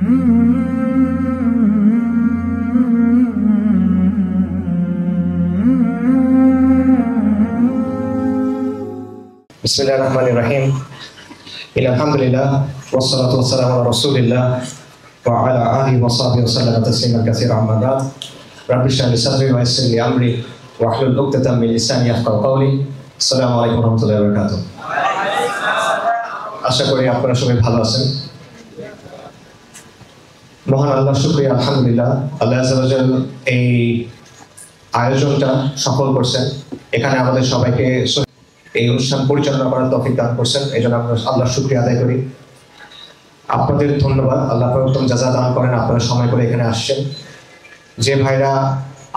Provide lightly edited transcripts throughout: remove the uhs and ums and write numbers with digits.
Bismillahirrahmanirrahim. Alhamdulillah wassalatu wassalamu ala Rasulillah wa ala alihi wa sahbihi wa sallam tasliman katsiran amma ba'd. Rabbi shrah li sadri wa yassir li amri wahlul 'uqdatam min lisani yafqahu qawli. Assalamu alaykum wa rahmatullahi wa barakatuh. আশা করি আপনারা সবাই ভালো আছেন। মহান আল্লাহর শুকরিয়া, আলহামদুলিল্লাহ, আল্লাহ আযজা ওয়া জাল এই আয়োজনটা সফল করছেন। এখানে আমাদের সবাইকে এই অনুষ্ঠান পরিচালনা করার তৌফিক দান করছেন, এই জন্য আমরা আল্লাহর শুকরিয়া আদায় করি। আপনাদের ধন্যবাদ, আল্লাহ উত্তম জাযা দান করেন, আপনারা সময় করে এখানে আসছেন। যে ভাইরা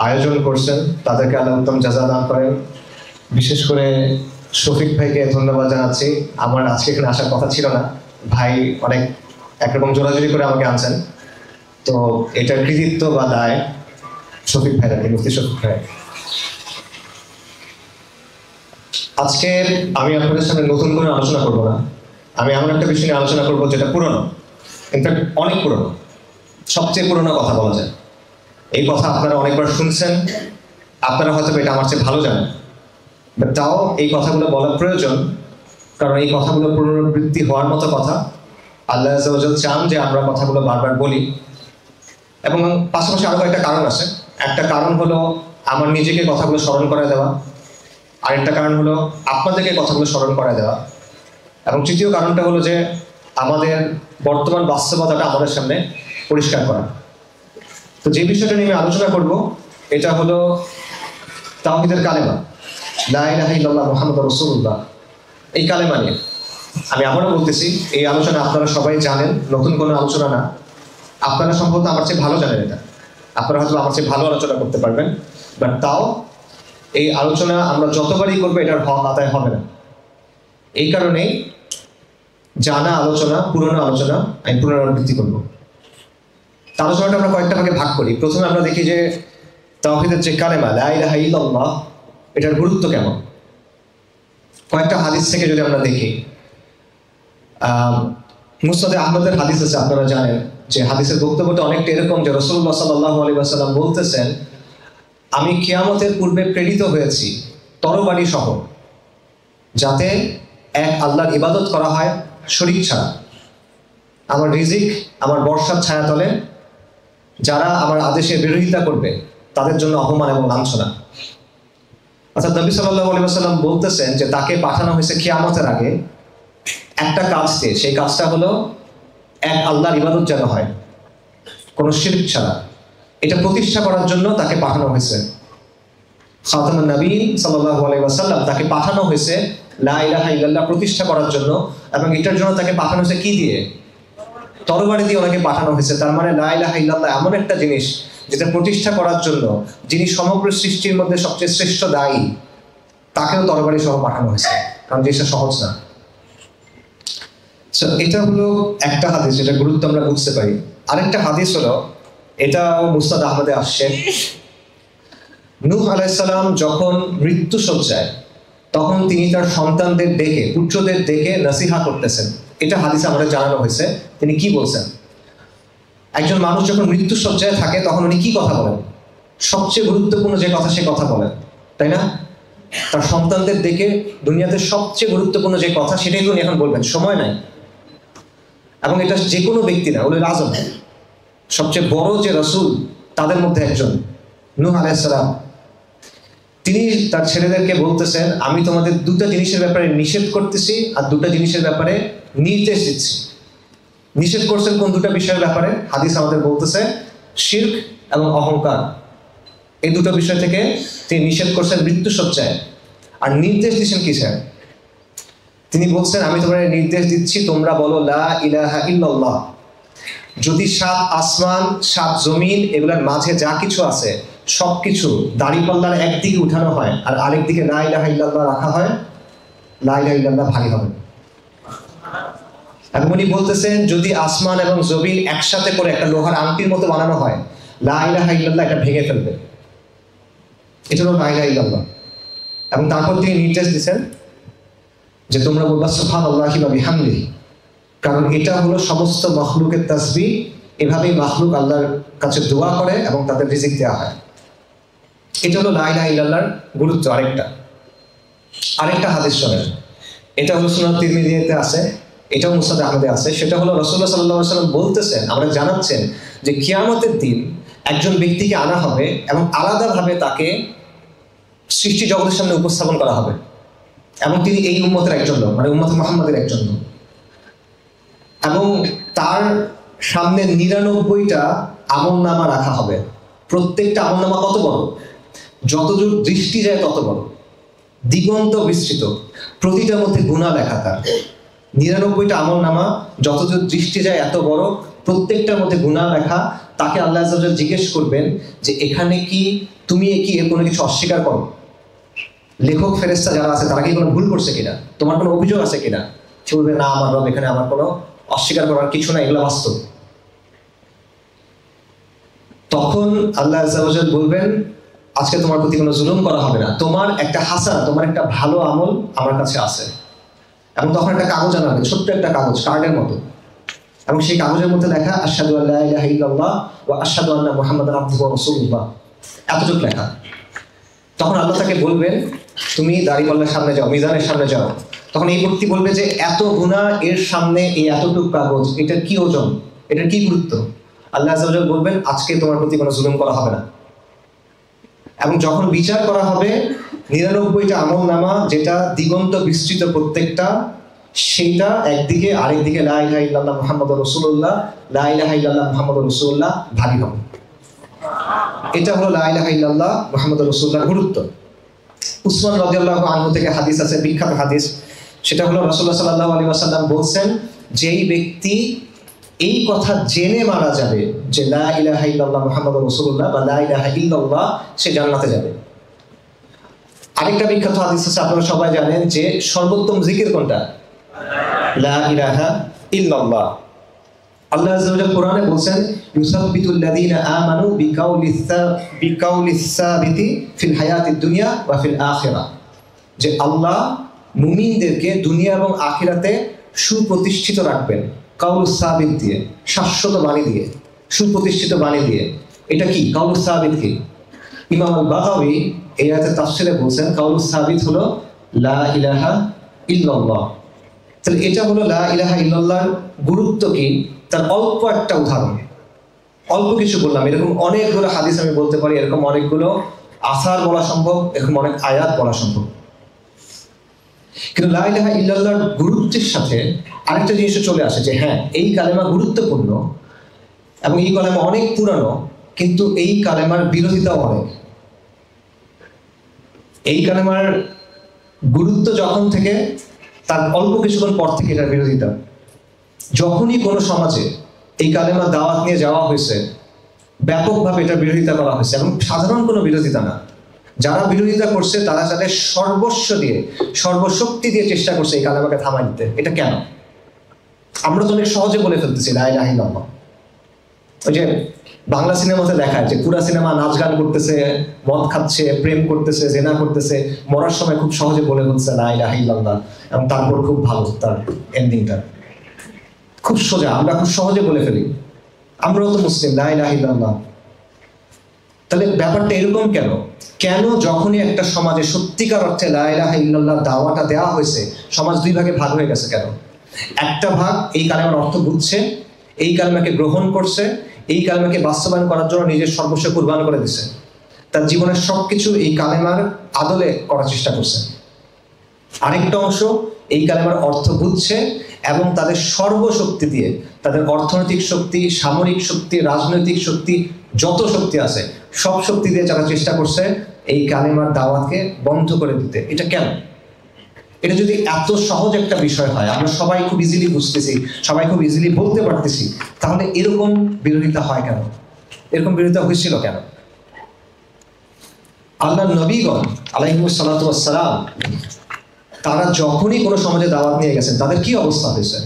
আয়োজন করছেন তাদেরকে আল্লাহ উত্তম জাযা দান করেন। বিশেষ করে শফিক ভাইকে ধন্যবাদ জানাচ্ছি। আমার আজকে এখানে আসার কথা ছিল না, ভাই অনেক একরকম জোরাজুরি করে আমাকে আনছেন, তো এটার কৃতিত্ব বা দায় শফিক ভাই রাখি, মুফতি শফিক ভাই। আজকে আমি আপনাদের সামনে নতুন করে আলোচনা করব না, আমি এমন একটা বিষয় নিয়ে আলোচনা করবো যেটা পুরনো, ইনফ্যাক্ট অনেক পুরনো, সবচেয়ে পুরনো কথা বলা যায়। এই কথা আপনারা অনেকবার শুনছেন, আপনারা হয়তো এটা আমার চেয়ে ভালো জানেন, বাট তাও এই কথাগুলো বলা প্রয়োজন, কারণ এই কথাগুলো পুনরাবৃত্তি হওয়ার মতো কথা। আল্লাহ আযজা ওয়া জাল চান যে আমরা কথাগুলো বারবার বলি, এবং পাশাপাশি আরো একটা কারণ আছে। একটা কারণ হলো আমার নিজেকে কথাগুলো স্মরণ করে দেওয়া, আরেকটা কারণ হলো আপনাদেরকে কথাগুলো স্মরণ করে দেওয়া, এবং তৃতীয় কারণটা হলো যে আমাদের বর্তমান বাস্তবতাটা আমাদের সামনে পরিষ্কার করা। তো যে বিষয়টা নিয়ে আমি আলোচনা করব এটা হলো তাওহীদের কালেমা, লা ইলাহা ইল্লাল্লাহ মুহাম্মাদুর রাসূলুল্লাহ। এই কালেমা নিয়ে আমি আবারও বলতেছি, এই আলোচনা আপনারা সবাই জানেন, নতুন কোনো আলোচনা না। আপনারা সম্ভবত আমার চেয়ে ভালো জানেন এটা, আপনারা হয়তো আমার চেয়ে ভালো আলোচনা করতে পারবেন, বাট তাও এই আলোচনা আমরা যতবারই করবো এটার হক আদায় হবে না। এই কারণেই জানা আলোচনা, পুরনো আলোচনা আমি পুনরাবৃত্তি করবো। আলোচনাটা আমরা কয়েকটা ভাগে ভাগ করি। প্রথমে আমরা দেখি যে তাওহীদের যে কালেমা লা ইলাহা ইল্লাল্লাহ, এটার গুরুত্ব কেমন। কয়েকটা হাদিস থেকে যদি আমরা দেখি, মুসনাদে আহমদের হাদিস আছে, আপনারা জানেন যে হাদিসের বক্তব্যটা অনেকটা এরকম যে রাসূলুল্লাহ সাল্লাল্লাহু আলাইহি ওয়াসাল্লাম বলতেছেন, আমি কিয়ামতের পূর্বে প্রেরিত হয়েছি তরবারি সহ, যাতে এক আল্লাহর ইবাদত করা হয় শরীক ছাড়া। আমার রিজিক আমার বর্ষার ছায়াতলে, যারা আমার আদেশের বিরোধিতা করবে তাদের জন্য অপমান এবং লাঞ্ছনা। অর্থাৎ নবী সাল্লাল্লাহু আলাইহি ওয়াসাল্লাম বলতেছেন যে তাকে পাঠানো হয়েছে কিয়ামতের আগে একটা কাজ দিয়ে, সেই কাজটা হলো এক আল্লাহর ইবাদত যেন হয় কোনো শিরক ছাড়া। এটা প্রতিষ্ঠা করার জন্য তাকে পাঠানো হয়েছে। খাতামুন নবীয়্যিন সাল্লাল্লাহু আলাইহি ওয়াসাল্লাম, তাকে পাঠানো হয়েছে লা ইলাহা ইল্লাল্লাহ প্রতিষ্ঠা করার জন্য, এবং এটার জন্য তাকে পাঠানো হয়েছে কি দিয়ে? তরবারি দিয়ে ওনাকে পাঠানো হয়েছে। তার মানে লা ইলাহা ইল্লাল্লাহ এমন একটা জিনিস যেটা প্রতিষ্ঠা করার জন্য যিনি সমগ্র সৃষ্টির মধ্যে সবচেয়ে শ্রেষ্ঠ দায়ী, তাকেও তরবারি সহ পাঠানো হয়েছে, কারণ জিনিসটা সহজ না। এটা হলো একটা হাদিস, যেটা গুরুত্ব আমরা বুঝতে পারি। আরেকটা হাদিস হলো, এটাও মুসনাদ আহমদে আসছে, নূহ আলাইহিস সালাম যখন মৃত্যু শয্যায়, তখন তিনি তার সন্তানদের ডেকে, পুত্রদের ডেকে নসিহা করতেছেন। এটা হাদিসে আমাদের জানানো হয়েছে। তিনি কি বলছেন? একজন মানুষ যখন মৃত্যু শয্যায় থাকে তখন উনি কি কথা বলেন? সবচেয়ে গুরুত্বপূর্ণ যে কথা, সে কথা বলেন, তাই না? তার সন্তানদের ডেকে দুনিয়াতে সবচেয়ে গুরুত্বপূর্ণ যে কথা, সেটাই উনি এখন বলবেন, সময় নাই। এবং এটা যে কোনো ব্যক্তি না, উলুল আযম, সবচেয়ে বড় যে রাসূল তাদের মধ্যে একজন নূহ আলাইহিস সালাম। তিনি তার ছেলেদেরকে বলতেছেন, আমি তোমাদের দুটো জিনিসের ব্যাপারে নিষেধ করতেছি আর দুটো জিনিসের ব্যাপারে নির্দেশ দিচ্ছি। নিষেধ করছেন কোন দুটো বিষয়ের ব্যাপারে? হাদিস আমাদের বলতেছে শিরক এবং অহংকার। এই দুটো বিষয় থেকে তিনি নিষেধ করছেন মৃত্যু শয্যায়। আর নির্দেশ দিচ্ছেন কিসের? তিনি বলছেন, আমি তোমাদের নির্দেশ দিচ্ছি, তোমরা বলো লা ইলাহা ইল্লাল্লাহ। যদি 7 আসমান 7 জমিন এগুলোর মাঝে যা কিছু আছে সবকিছু দাড়িপাল্লার একদিকে উঠানো হয় আর আরেক দিকে লা ইলাহা ইল্লাল্লাহ রাখা হয়, লা ইলাহা ইল্লাল্লাহ ভারী হবে। এবং উনি বলতেছেন, যদি আসমান এবং জমিন একসাথে করে একটা লোহার আংটির মতো বানানো হয়, লা ইলাহা ইল্লাল্লাহ এটা ভেঙে ফেলবে। এটা হলো লা ইলাহা ইল্লাল্লাহ। এবং তারপর তিনি নির্দেশ দিচ্ছেন যে তোমরা বলবা সুবহানাল্লাহি ওয়া বিহামদিহি, কারণ এটা হলো সমস্ত মখলুকের তাসবিহ, এভাবেই মাখলুক আল্লাহর কাছে দোয়া করে এবং তাদের রিজিক দেওয়া হয়। এটা হলো লা ইলাহা ইল্লাল্লাহর গুরুত্ব। আরেকটা হাদিস শোনেন, এটা হলো সুনান তিরমিজিতে আছে, এটাও মুসনাদ আহমদে আছে। সেটা হলো রাসূলুল্লাহ সাল্লাল্লাহু আলাইহি ওয়াসাল্লাম বলতেছেন, আমরা জানাচ্ছেন যে কিয়ামতের দিন একজন ব্যক্তিকে আনা হবে এবং আলাদাভাবে তাকে সৃষ্টি জগতের সামনে উপস্থাপন করা হবে, এবং তিনি এই উম্মতের একজন লোক, মানে উম্মত মুহাম্মাদের একজন লোক, এবং তার সামনে 99টা আমলনামা রাখা হবে। প্রত্যেকটা আমলনামা কত বড়, যতদূর দৃষ্টি যায় তত বড়, দিগন্ত বিস্তৃত, প্রতিটার মধ্যে গুনাহ লেখা। তার 99টা আমলনামা যতদূর দৃষ্টি যায় এত বড়, প্রত্যেকটার মধ্যে গুনাহ লেখা। তাকে আল্লাহ আযজা ওয়া জাল জিজ্ঞেস করবেন যে এখানে কি তুমি কি এর কোনো কিছু অস্বীকার করো? লেখক ফেরেশতা যারা আছে তারা কি কোনো ভুল করছে কিনা, তোমার কোনো অভিযোগ আছে কিনা? সে বলবে না আমার রব, এখানে আমার কোনো অস্বীকার করার কিছু না, এগুলো বাস্তব। তখন আল্লাহ আযজা ওয়া জাল বলবেন আজকে তোমার প্রতি কোনো জুলুম করা হবে না, তোমার একটা হাসানা, তোমার একটা ভালো আমল আমার কাছে আছে। এবং তখন একটা কাগজ আনা হবে, ছোট্ট একটা কাগজ, কার্ডের মতো, এবং সেই কাগজের মধ্যে লেখা আশহাদু আল্লা ইলাহা ইল্লাল্লাহ ওয়া আশহাদু আন্না মুহাম্মাদান আবদুহু ওয়া রাসূলুহু, এতটুকু লেখা। তখন আল্লাহ তাকে বলবেন তুমি দাঁড়িপাল্লার সামনে যাও, মিজানের সামনে যাও। তখন এই ব্যক্তি বলবে যে এত গুনাহ এর সামনে এই এতটুকু কাগজ, এটার কি ওজন, এটার কি গুরুত্ব? আল্লাহ আযজা ওয়া জাল বলবেন আজকে তোমার প্রতি কোনো জুলুম করা হবে না। এবং যখন বিচার করা হবে 99টা আমলনামা যেটা দিগন্ত বিস্তৃত প্রত্যেকটা, সেইটা একদিকে, আরেকদিকে লা ইলাহা ইল্লাল্লাহ মুহাম্মাদুর রাসূলুল্লাহ, লা ইলাহা ইল্লাল্লাহ মুহাম্মাদুর রাসূলুল্লাহ ভারী হবে। এটা হলো লা ইলাহা ইল্লাল্লাহ মুহাম্মাদুর রাসূলুল্লাহর গুরুত্ব। উসমান রাদিয়াল্লাহু আনহু থেকে হাদিস আছে, বিখ্যাত হাদিস। সেটা হলো রাসূলুল্লাহ সাল্লাল্লাহু আলাইহি ওয়াসাল্লাম বলছেন, যেই ব্যক্তি এই কথা জেনে মারা যাবে যে লা ইলাহা ইল্লাল্লাহ মুহাম্মাদুর রাসূলুল্লাহ বা লা ইলাহা ইল্লাল্লাহ, সে জান্নাতে যাবে। আরেকটা বিখ্যাত হাদিস আছে, আপনারা সবাই জানেন যে সর্বোত্তম জিকির কোনটা? লা ইলাহা ইল্লাল্লাহ। আল্লাহ আযজা ওয়া জাল কোরআনে বলছেন ইউসাব্বিতুল লাযীনা আমানু বিকাউলিস সাবিতি ফিল হায়াতিদ দুনিয়া ওয়া ফিল আখিরাহ, যে আল্লাহ মুমিনদেরকে দুনিয়া এবং আখিরাতে সুপ্রতিষ্ঠিত রাখবেন, কাউলুস সাবিত দিয়ে, শাশ্বত বাণী দিয়ে, সুপ্রতিষ্ঠিত বাণী দিয়ে। এটা কি কাউলুস সাবিত? কি ইমাম আল বাগাবী এই আয়াতের তাফসীরে বলছেন কাউলুস সাবিত হলো লা ইলাহা ইল্লাল্লাহ। তাহলে এটা হলো লা ইলাহা ইল্লাল্লাহর গুরুত্ব কি, তার অল্প একটা উদাহরণ, অল্প কিছু বললাম। এরকম অনেকগুলো হাদিস আমি বলতে পারি, এরকম অনেকগুলো আসার বলা সম্ভব, এরকম অনেক আয়াত বলা সম্ভব। কিন্তু লা ইলাহা ইল্লাল্লাহর গুরুত্বের সাথে আরেকটা জিনিস চলে আসে যে হ্যাঁ এই কালেমা গুরুত্বপূর্ণ এবং এই কালেমা অনেক পুরানো, কিন্তু এই কালেমার বিরোধিতাও অনেক। এই কালেমার গুরুত্ব যখন থেকে তার অল্প কিছুক্ষণ পর থেকে এটার বিরোধিতা। যখনই কোনো সমাজে এই কালেমার দাওয়াত নিয়ে যাওয়া হয়েছে, ব্যাপকভাবে এটার বিরোধিতা করা হয়েছে, এবং সাধারণ কোনো বিরোধিতা না, যারা বিরোধিতা করছে তারা তাদের সর্বস্ব দিয়ে, সর্বশক্তি দিয়ে চেষ্টা করছে এই কালেমাকে থামাই দিতে। এটা কেন? আমরা তো অনেক সহজে বলে ফেলতেছি লা ইলাহা ইল্লাল্লাহ। ওই যে বাংলা সিনেমাতে দেখায় যে পুরা সিনেমা নাচ গান করতেছে, মদ খাচ্ছে, প্রেম করতেছে, জেনা করতেছে, মরার সময় খুব সহজে বলে ফেলছে লা ইলাহা ইল্লাল্লাহ, এবং তারপর খুব ভালো তার এন্ডিংটা, খুব সোজা, আমরা খুব সহজে বলে ফেলি। আমরাও তো মুসলিম, লা ইলাহা ইল্লাল্লাহ। তাহলে ব্যাপারটা এরকম কেন? কেন যখনই একটা সমাজে সত্যিকার অর্থে লা ইলাহা ইল্লাল্লাহ দাওয়াটা দেওয়া হয়েছে, সমাজ দুই ভাগে ভাগ হয়ে গেছে কেন? একটা ভাগ এই কালেমার অর্থ বুঝছে, এই কালেমাকে গ্রহণ করছে, এই কালেমাকে বাস্তবায়ন করার জন্য নিজের সর্বস্ব কুরবান করে দিছে, তার জীবনের সবকিছু এই কালেমার আদলে করার চেষ্টা করছে। আরেকটা অংশ এই কালেমার অর্থ বুঝছে এবং তাদের সর্বশক্তি দিয়ে, তাদের অর্থনৈতিক শক্তি, সামরিক শক্তি, রাজনৈতিক শক্তি, যত শক্তি আছে সব শক্তি দিয়ে যারা চেষ্টা করছে এই কালেমার দাওয়াতকে বন্ধ করে দিতে। এটা কেন? এটা যদি এত সহজ একটা বিষয় হয়, আমরা সবাই খুব ইজিলি বুঝতেছি, সবাই খুব ইজিলি বলতে পারতেছি, তাহলে এরকম বিরোধিতা হয় কেন? এরকম বিরোধিতা হয়েছিল কেন? আল্লাহর নবীগণ আলাইহিস সালাতু ওয়াস সালাম তারা যখনই কোনো সমাজে দাওয়াত নিয়ে গেছেন, তাদের কি অবস্থা হয়েছে?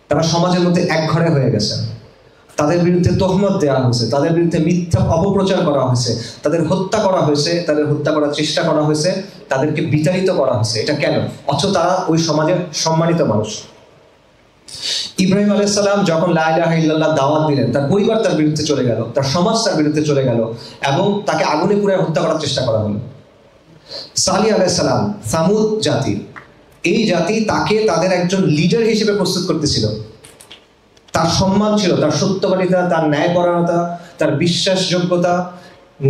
তারা সমাজের মধ্যে একঘরে হয়ে গেছেন, তাদের বিরুদ্ধে তহমত দেওয়া হয়েছে, তাদের বিরুদ্ধে মিথ্যা অপপ্রচার করা হয়েছে, তাদের হত্যা করা হয়েছে, তাদের হত্যা করার চেষ্টা করা হয়েছে, তাদেরকে বিতাড়িত করা হয়েছে। এটা কেন? অথচ তারা ওই সমাজের সম্মানিত মানুষ। ইব্রাহিম আলাইহিস সালাম যখন লা ইলাহা ইল্লাল্লাহ দাওয়াত দিলেন, তার পরিবার তার বিরুদ্ধে চলে গেল, তার সমাজ তার বিরুদ্ধে চলে গেল এবং তাকে আগুনে পুড়ে হত্যা করার চেষ্টা করা হলো। সালিহ আলাইহিস সালাম, সামুদ জাতি, এই জাতি তাকে তাদের একজন লিডার হিসেবে প্রস্তুত করতেছিল। তার সম্মান ছিল, তার সত্যবাদিতা, তার ন্যায়পরায়ণতা, তার বিশ্বাসযোগ্যতা,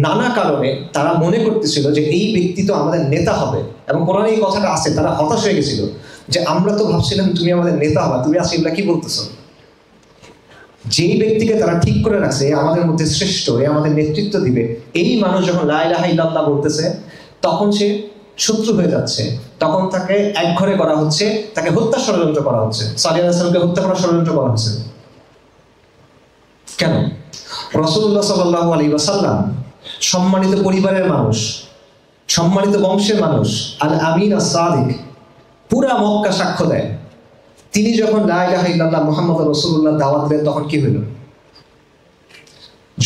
নানা কারণে তারা মনে করতেছিল যে এই ব্যক্তি তো আমাদের নেতা হবে। এবং কোরআনে এই কথাটা আছে, তারা হতাশ হয়ে গেছিল যে আমরা তো ভাবছিলাম তুমি আমাদের নেতা হবা, তুমি আজকে এগুলা কি বলতেছো। যেই ব্যক্তিকে তারা ঠিক করে রাখছে আমাদের মধ্যে শ্রেষ্ঠ, এ আমাদের নেতৃত্ব দিবে, এই মানুষ যখন লা ইলাহা ইল্লাল্লাহ বলতেছে তখন সে শত্রু হয়ে যাচ্ছে, তখন তাকে একঘরে করা হচ্ছে, তাকে হত্যা ষড়যন্ত্র করা হচ্ছে। সালিহ আলাইহিস সালামকে হত্যা করার ষড়যন্ত্র করা হচ্ছে কেন? রাসূলুল্লাহ সাল্লাল্লাহু আলাইহি ওয়াসাল্লাম সম্মানিত পরিবারের মানুষ, সম্মানিত বংশের মানুষ, আল আমিন আস-সাদিক, পুরা মক্কা সাক্ষ্য দেয় তিনি যখন লা ইলাহা ইল্লাল্লাহ মুহাম্মদুর রাসূলুল্লাহ দাওয়াত দেন তখন কি হলো?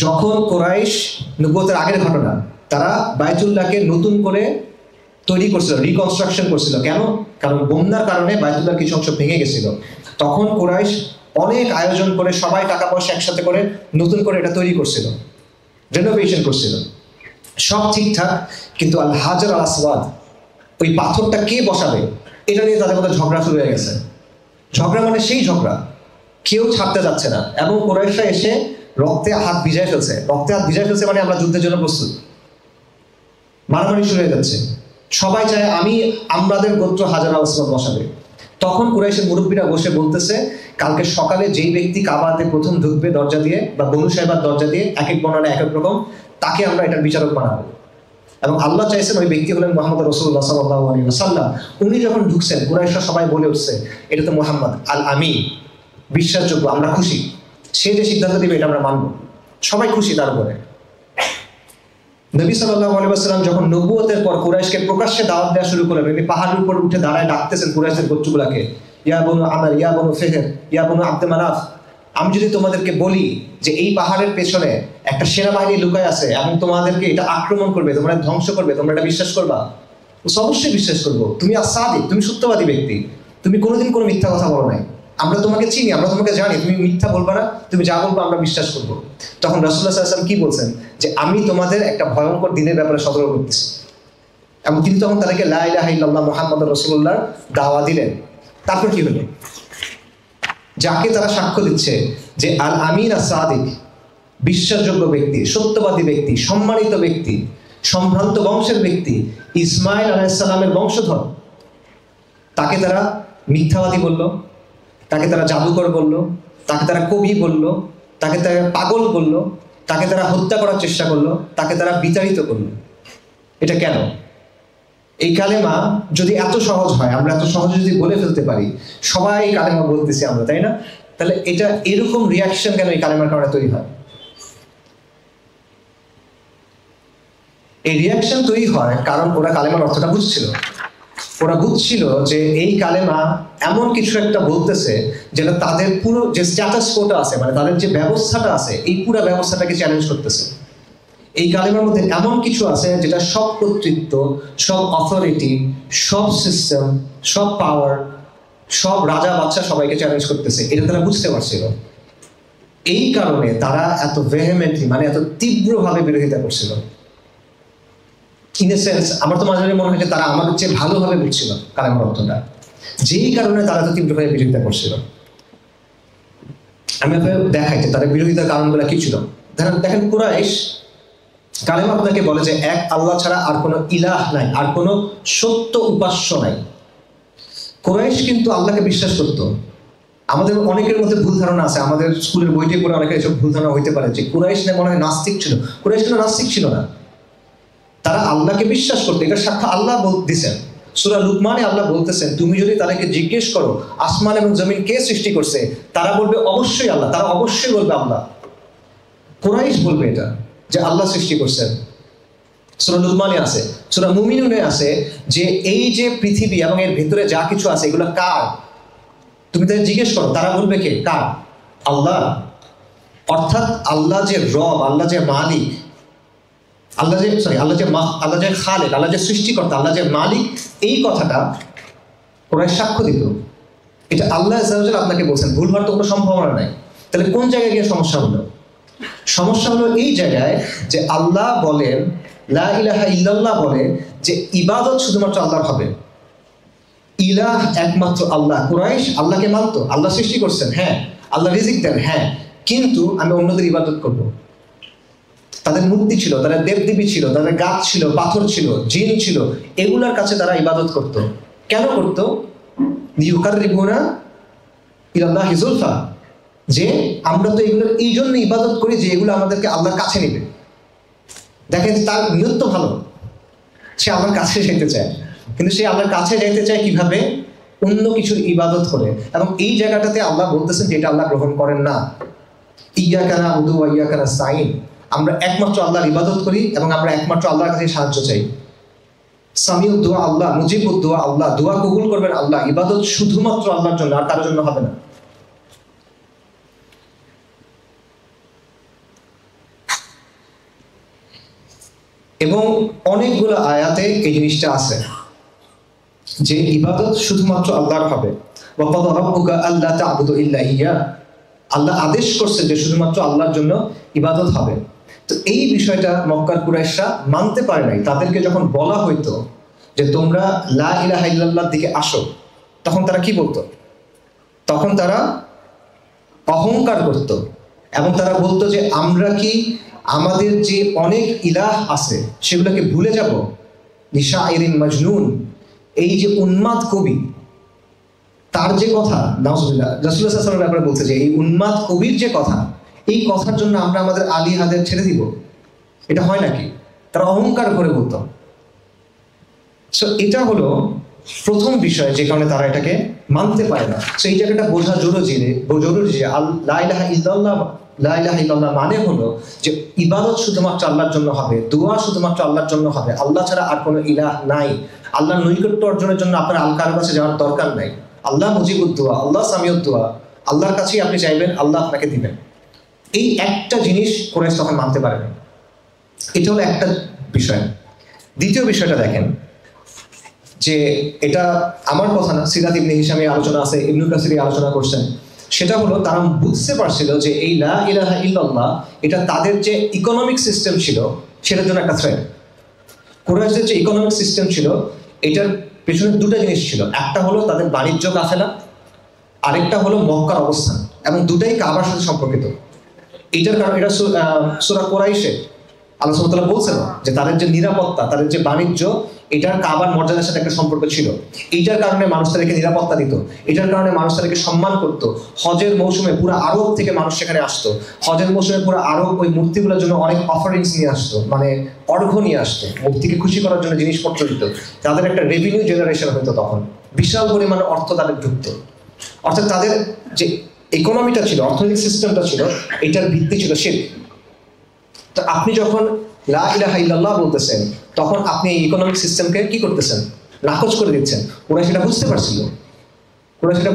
যখন কুরাইশ, নবুয়তের আগের ঘটনা, তারা বাইতুল্লাহকে নতুন করে তৈরি করছিল, রিকনস্ট্রাকশন করছিল। কেন? কারণ বন্যার কারণে বাইতুল্লাহর কিছু অংশ ভেঙে গেছিল। তখন কুরাইশ অনেক আয়োজন করে সবাই টাকা পয়সা একসাথে করে নতুন করে এটা তৈরি করছিল, রেনোভেশন করছিল, সব ঠিকঠাক। কিন্তু আল হাজার আল আসওয়াদ, ওই পাথরটা কে বসাবে এটা নিয়ে তাদের মধ্যে ঝগড়া শুরু হয়ে গেছে। ঝগড়া মানে সেই ঝগড়া, কেউ ছাড়তে যাচ্ছে না। এবং কুরাইশরা এসে রক্তে হাত ভিজায় ফেলছে। রক্তে হাত ভিজায় ফেলছে মানে আমরা যুদ্ধের জন্য প্রস্তুত। মারামারি শুরু হয়ে যাচ্ছে, সবাই চায় আমাদের গোত্র হাজার আল আসওয়াদ বসাবে। তখন কুরাইশের মুরব্বীরা বসে বলতেছে কালকে সকালে যেই ব্যক্তি কাবাতে প্রথম ঢুকবে দরজা দিয়ে বা বনু সাহেবার দরজা দিয়ে, এক এক বর্ণনা এক এক রকম, তাকে আমরা এটার বিচারক বানাবো। এবং আল্লাহ চাইছেন ওই ব্যক্তি হলেন মুহাম্মদ রাসূলুল্লাহ সাল্লাল্লাহু আলাইহি ওয়াসাল্লাম। উনি যখন ঢুকছেন কুরাইশরা সবাই বলে উঠছে এটা তো মুহাম্মদ আল আমিন, বিশ্বাসযোগ্য, আমরা খুশি, সে যে সিদ্ধান্ত দিবে এটা আমরা মানব। সবাই খুশি তার উপরে। নবী সাল্লাল্লাহু আলাইহি ওয়াসাল্লাম যখন নবুয়তের পর কুরাইশকে প্রকাশ্যে দাওয়াত দেওয়া শুরু করলেন, তিনি পাহাড়ের উপর উঠে দাঁড়ায় ডাকতেছেন কুরাইশের গোত্রগুলোকে, ইয়া বনু আমর, ইয়া বনু ফিহর, ইয়া বনু আব্দ মানাফ, আমি যদি তোমাদেরকে বলি যে এই পাহাড়ের পেছনে একটা সেনাবাহিনী লুকায় আছে এবং তোমাদেরকে এটা আক্রমণ করবে, তোমরা ধ্বংস করবে, তোমরা এটা বিশ্বাস করবা? অবশ্যই বিশ্বাস করবো। তুমি আস-সাদিক, তুমি সত্যবাদী ব্যক্তি, তুমি কোনোদিন কোনো মিথ্যা কথা বলো নাই, আমরা তোমাকে চিনি, আমরা তোমাকে জানি, তুমি মিথ্যা বলবা না, তুমি যা বলবো আমরা বিশ্বাস করবো। তখন রাসূলুল্লাহ সাল্লাল্লাহু আলাইহি ওয়াসাল্লাম কি বলছেন যে আমি তোমাদের একটা ভয়ঙ্কর দিনের ব্যাপারে সতর্ক করতেছি। এবং তিনি তখন তাদেরকে লা ইলাহা ইল্লাল্লাহ মুহাম্মাদুর রাসূলুল্লাহর দাওয়াত দিলেন। তারপর কি হলো? যাকে তারা সাক্ষ্য দিচ্ছে যে আল আমিন আস-সাদিক, বিশ্বাসযোগ্য ব্যক্তি, সত্যবাদী ব্যক্তি, সম্মানিত ব্যক্তি, সম্ভ্রান্ত বংশের ব্যক্তি, ইসমাইল আলাইহিস সালামের বংশধর, তাকে তারা মিথ্যাবাদী বলল, তাকে তারা জাদুকর বলল, তাকে তারা কবি বলল, তাকে তারা পাগল বলল, তাকে তারা হত্যা করার চেষ্টা করলো, তাকে তারা বিতাড়িত করলো। এটা কেন? এই কালেমা যদি এত সহজ হয়, আমরা এত সহজে যদি বলে ফেলতে পারি, সবাই কালেমা বলতেছি আমরা, তাই না? তাহলে এটা এরকম রিয়াকশন কেন এই কালেমার কারণে তৈরি হয়? এই রিয়াকশন তৈরি হয় কারণ ওরা কালেমার অর্থটা বুঝছিল। ওরা বুঝছিল যে এই কালেমা এমন কিছু একটা বলতেছে যেটা তাদের পুরো যে স্ট্যাটাস কোটা আছে, মানে তাদের যে ব্যবস্থাটা আছে, এই পুরো ব্যবস্থাটাকে চ্যালেঞ্জ করতেছে। এই কালেমার মধ্যে এমন কিছু আছে যেটা সব কর্তৃত্ব, সব অথরিটি, সব সিস্টেম, সব পাওয়ার, সব রাজা বাদশা সবাইকে চ্যালেঞ্জ করতেছে। এটা তারা বুঝতে পারছিল। এই কারণে তারা এত ভেহেমেন্টলি, মানে এত তীব্রভাবে বিরোধিতা করছিল। ইন এ সেন্স আমার তো মাঝে মাঝে মনে হয় যে তারা আমাদের চেয়ে ভালোভাবে বুঝছিল কালেমার অর্থটা, যেই কারণে তারা তো তীব্রভাবে বিরোধিতা করছিল। আমি আপনাকে দেখাই যে তাদের বিরোধিতার কারণগুলো কি ছিল। দেখেন কুরাইশ কালেমা আপনাকে বলে যে এক আল্লাহ ছাড়া আর কোনো ইলাহ নাই, আর কোনো সত্য উপাস্য নাই। কুরাইশ কিন্তু আল্লাহকে বিশ্বাস করত। আমাদের অনেকের মধ্যে ভুল ধারণা আছে, আমাদের স্কুলের বইটি পড়ে অনেকের এসব ভুল ধারণা হইতে পারে যে কুরাইশ না মনে হয় নাস্তিক ছিল। কুরাইশ কিন্তু নাস্তিক ছিল না, তারা আল্লাহকে বিশ্বাস করতো। এটা সাক্ষ্য আল্লাহ দিচ্ছেন। সূরা লুকমানে আল্লাহ বলতেছেন তুমি যদি তাদেরকে জিজ্ঞেস করো আসমান এবং জমিন কে সৃষ্টি করছে, তারা বলবে অবশ্যই আল্লাহ, তারা অবশ্যই বলবে আল্লাহ। কুরাইশ বলবে এটা যে আল্লাহ সৃষ্টি করছেন। সূরা লুকমানে আছে, সূরা মুমিনুনে আছে যে এই যে পৃথিবী এবং এর ভিতরে যা কিছু আছে এগুলো কার, তুমি তাদের জিজ্ঞেস করো, তারা বলবে কে, কার? আল্লাহ। অর্থাৎ আল্লাহ যে রব, আল্লাহ যে মালিক, আল্লাহ যে খালেক, আল্লাহ যে সৃষ্টিকর্তা, আল্লাহ যে মালিক, এই কথাটা ওরা সাক্ষ্য দিত। এটা আল্লাহ আযজা ওয়া জাল্লা আপনাকে বলছেন, ভুল হওয়ার তো কোনো সম্ভাবনা নাই। তাহলে কোন জায়গায় গিয়ে সমস্যা হলো? সমস্যা হলো এই জায়গায় যে আল্লাহ বলেন, লা ইলাহা ইল্লাল্লাহ বলে যে ইবাদত শুধুমাত্র আল্লাহর হবে, ইলাহ একমাত্র আল্লাহ। কুরাইশ আল্লাহকে মানতো, আল্লাহ সৃষ্টি করছেন, হ্যাঁ, আল্লাহ রিজিক দেন, হ্যাঁ, কিন্তু আমি অন্যদের ইবাদত করব। তাদের মূর্তি ছিল, তাদের দেবদেবী ছিল, তাদের গাছ ছিল, পাথর ছিল, জিন ছিল, এগুলোর কাছে তারা ইবাদত করত। কেন করতো? লিয়ুকাররিবুনা ইলাল্লাহি যুলফা, যে আমরা তো এগুলোর এই জন্য ইবাদত করি যে এগুলো আমাদেরকে আল্লাহর কাছে নেবে। দেখেন তার নিয়ত তো ভালো, সে আল্লাহর কাছে যেতে চায়, কিন্তু সে আল্লাহর কাছে যাইতে চায় কিভাবে? অন্য কিছুর ইবাদত করে। এবং এই জায়গাটাতে আল্লাহ বলতেছেন যে এটা আল্লাহ গ্রহণ করেন না। ইয়াকা না'বুদু ওয়া ইয়াকা নাস্তাঈন, আমরা একমাত্র আল্লাহর ইবাদত করি এবং আমরা একমাত্র আল্লাহর কাছে সাহায্য চাই। সামিউদ দুআ আল্লাহ, মুজিবুদ দুআ আল্লাহ, দোয়া কবুল করবেন আল্লাহ। ইবাদত শুধুমাত্র আল্লাহর জন্য, আর কারোর জন্য হবে না। এবং অনেকগুলো আয়াতে এই জিনিসটা আছে যে ইবাদত শুধুমাত্র আল্লাহর হবে। ওয়া ক্বাদা রাব্বুকা আল্লা তা'বুদু ইল্লা ইয়্যা, আল্লাহ আদেশ করছে যে শুধুমাত্র আল্লাহর জন্য ইবাদত হবে। তো এই বিষয়টা মক্কার কুরাইশরা মানতে পারে নাই। তাদেরকে যখন বলা হইতো যে তোমরা লা ইলাহা ইল্লাল্লাহর দিকে আসো, তখন তারা কি বলতো? তখন তারা অহংকার করত এবং তারা বলতো যে আমরা কি আমাদের যে অনেক ইলাহ আছে সেগুলোকে ভুলে যাব? লিশাইরিন মাজনুন, এই যে উন্মাদ কবি, তার যে কথা, নাউজুবিল্লাহ, রাসূলুল্লাহ সাল্লাল্লাহু আলাইহি ওয়াসাল্লাম ব্যাপারে বলছে যে এই উন্মাদ কবির যে কথা, এই কথার জন্য আমরা আমাদের আলিহাদের ছেড়ে দিব? এটা হয় নাকি? তারা অহংকার করে বলতো। সো এটা হলো প্রথম বিষয় যে কারণে তারা এটাকে মানতে পারে না। সো এই জায়গাটা বোঝা জরুরি যে লা ইলাহা ইল্লাল্লাহ, লা ইলাহা ইল্লাল্লাহ মানে হলো যে ইবাদত শুধুমাত্র আল্লাহর জন্য হবে, দোয়া শুধুমাত্র আল্লাহর জন্য হবে, আল্লাহ ছাড়া আর কোনো ইলাহ নাই। আল্লাহর নৈকট্য অর্জনের জন্য আপনার আল কারোর কাছে যাওয়ার দরকার নাই। আল্লাহ মুজিবুদ দুআ, আল্লাহ সামিউদ দুআ, আল্লাহর কাছেই আপনি চাইবেন, আল্লাহ আপনাকে দিবেন। এই একটা জিনিস কুরাইশ তখন মানতে পারে না। এটা হলো একটা বিষয়। দ্বিতীয় বিষয়টা দেখেন, যে এটা আমার কথা না, সিরাত ইবনে হিশামে আলোচনা আছে, ইবনে কাসির আলোচনা করছেন। সেটা হলো তারা বুঝতে পারছিল যে এই লা ইলাহা ইল্লাল্লাহ এটা তাদের যে ইকোনমিক সিস্টেম ছিল সেটার জন্য একটা থ্রেট। কুরাইশদের যে ইকোনমিক সিস্টেম ছিল এটার পেছনে দুটো জিনিস ছিল। একটা হলো তাদের বাণিজ্য কাফেলা, আরেকটা হলো মক্কার অবস্থান, এবং দুটাই কাবার সাথে সম্পর্কিত। এইটার কারণ এটা সূরা কুরাইশে আল্লাহ সুবহানাহু ওয়া তাআলা বলছেন যে তাদের যে নিরাপত্তা, তাদের যে বাণিজ্য, এটার কাবার মর্যাদার সাথে একটা সম্পর্ক ছিল। এইটার কারণে মানুষ তাদেরকে নিরাপত্তা দিত, এটার কারণে মানুষ তাদেরকে সম্মান করত। হজের মৌসুমে পুরো আরব থেকে মানুষ সেখানে আসতো। হজের মৌসুমে পুরো আরব ওই মূর্তিগুলোর জন্য অনেক অফারিংস নিয়ে আসতো, মানে অর্ঘ্য নিয়ে আসতো, মূর্তিকে খুশি করার জন্য জিনিসপত্র দিত। তাদের একটা রেভিনিউ জেনারেশন হতো, তখন বিশাল পরিমাণে অর্থ তাদের ঢুকতো। অর্থাৎ তাদের যে ইকোনমিটা ছিল, অর্থনৈতিক সিস্টেমটা ছিল, এটার ভিত্তি ছিল শিরক। তো আপনি যখন লা ইলাহা ইল্লাল্লাহ বলতেছেন, তখন আপনি এই ইকোনমিক সিস্টেমকে কি করতেছেন? নাকচ করে দিচ্ছেন। ওরা সেটা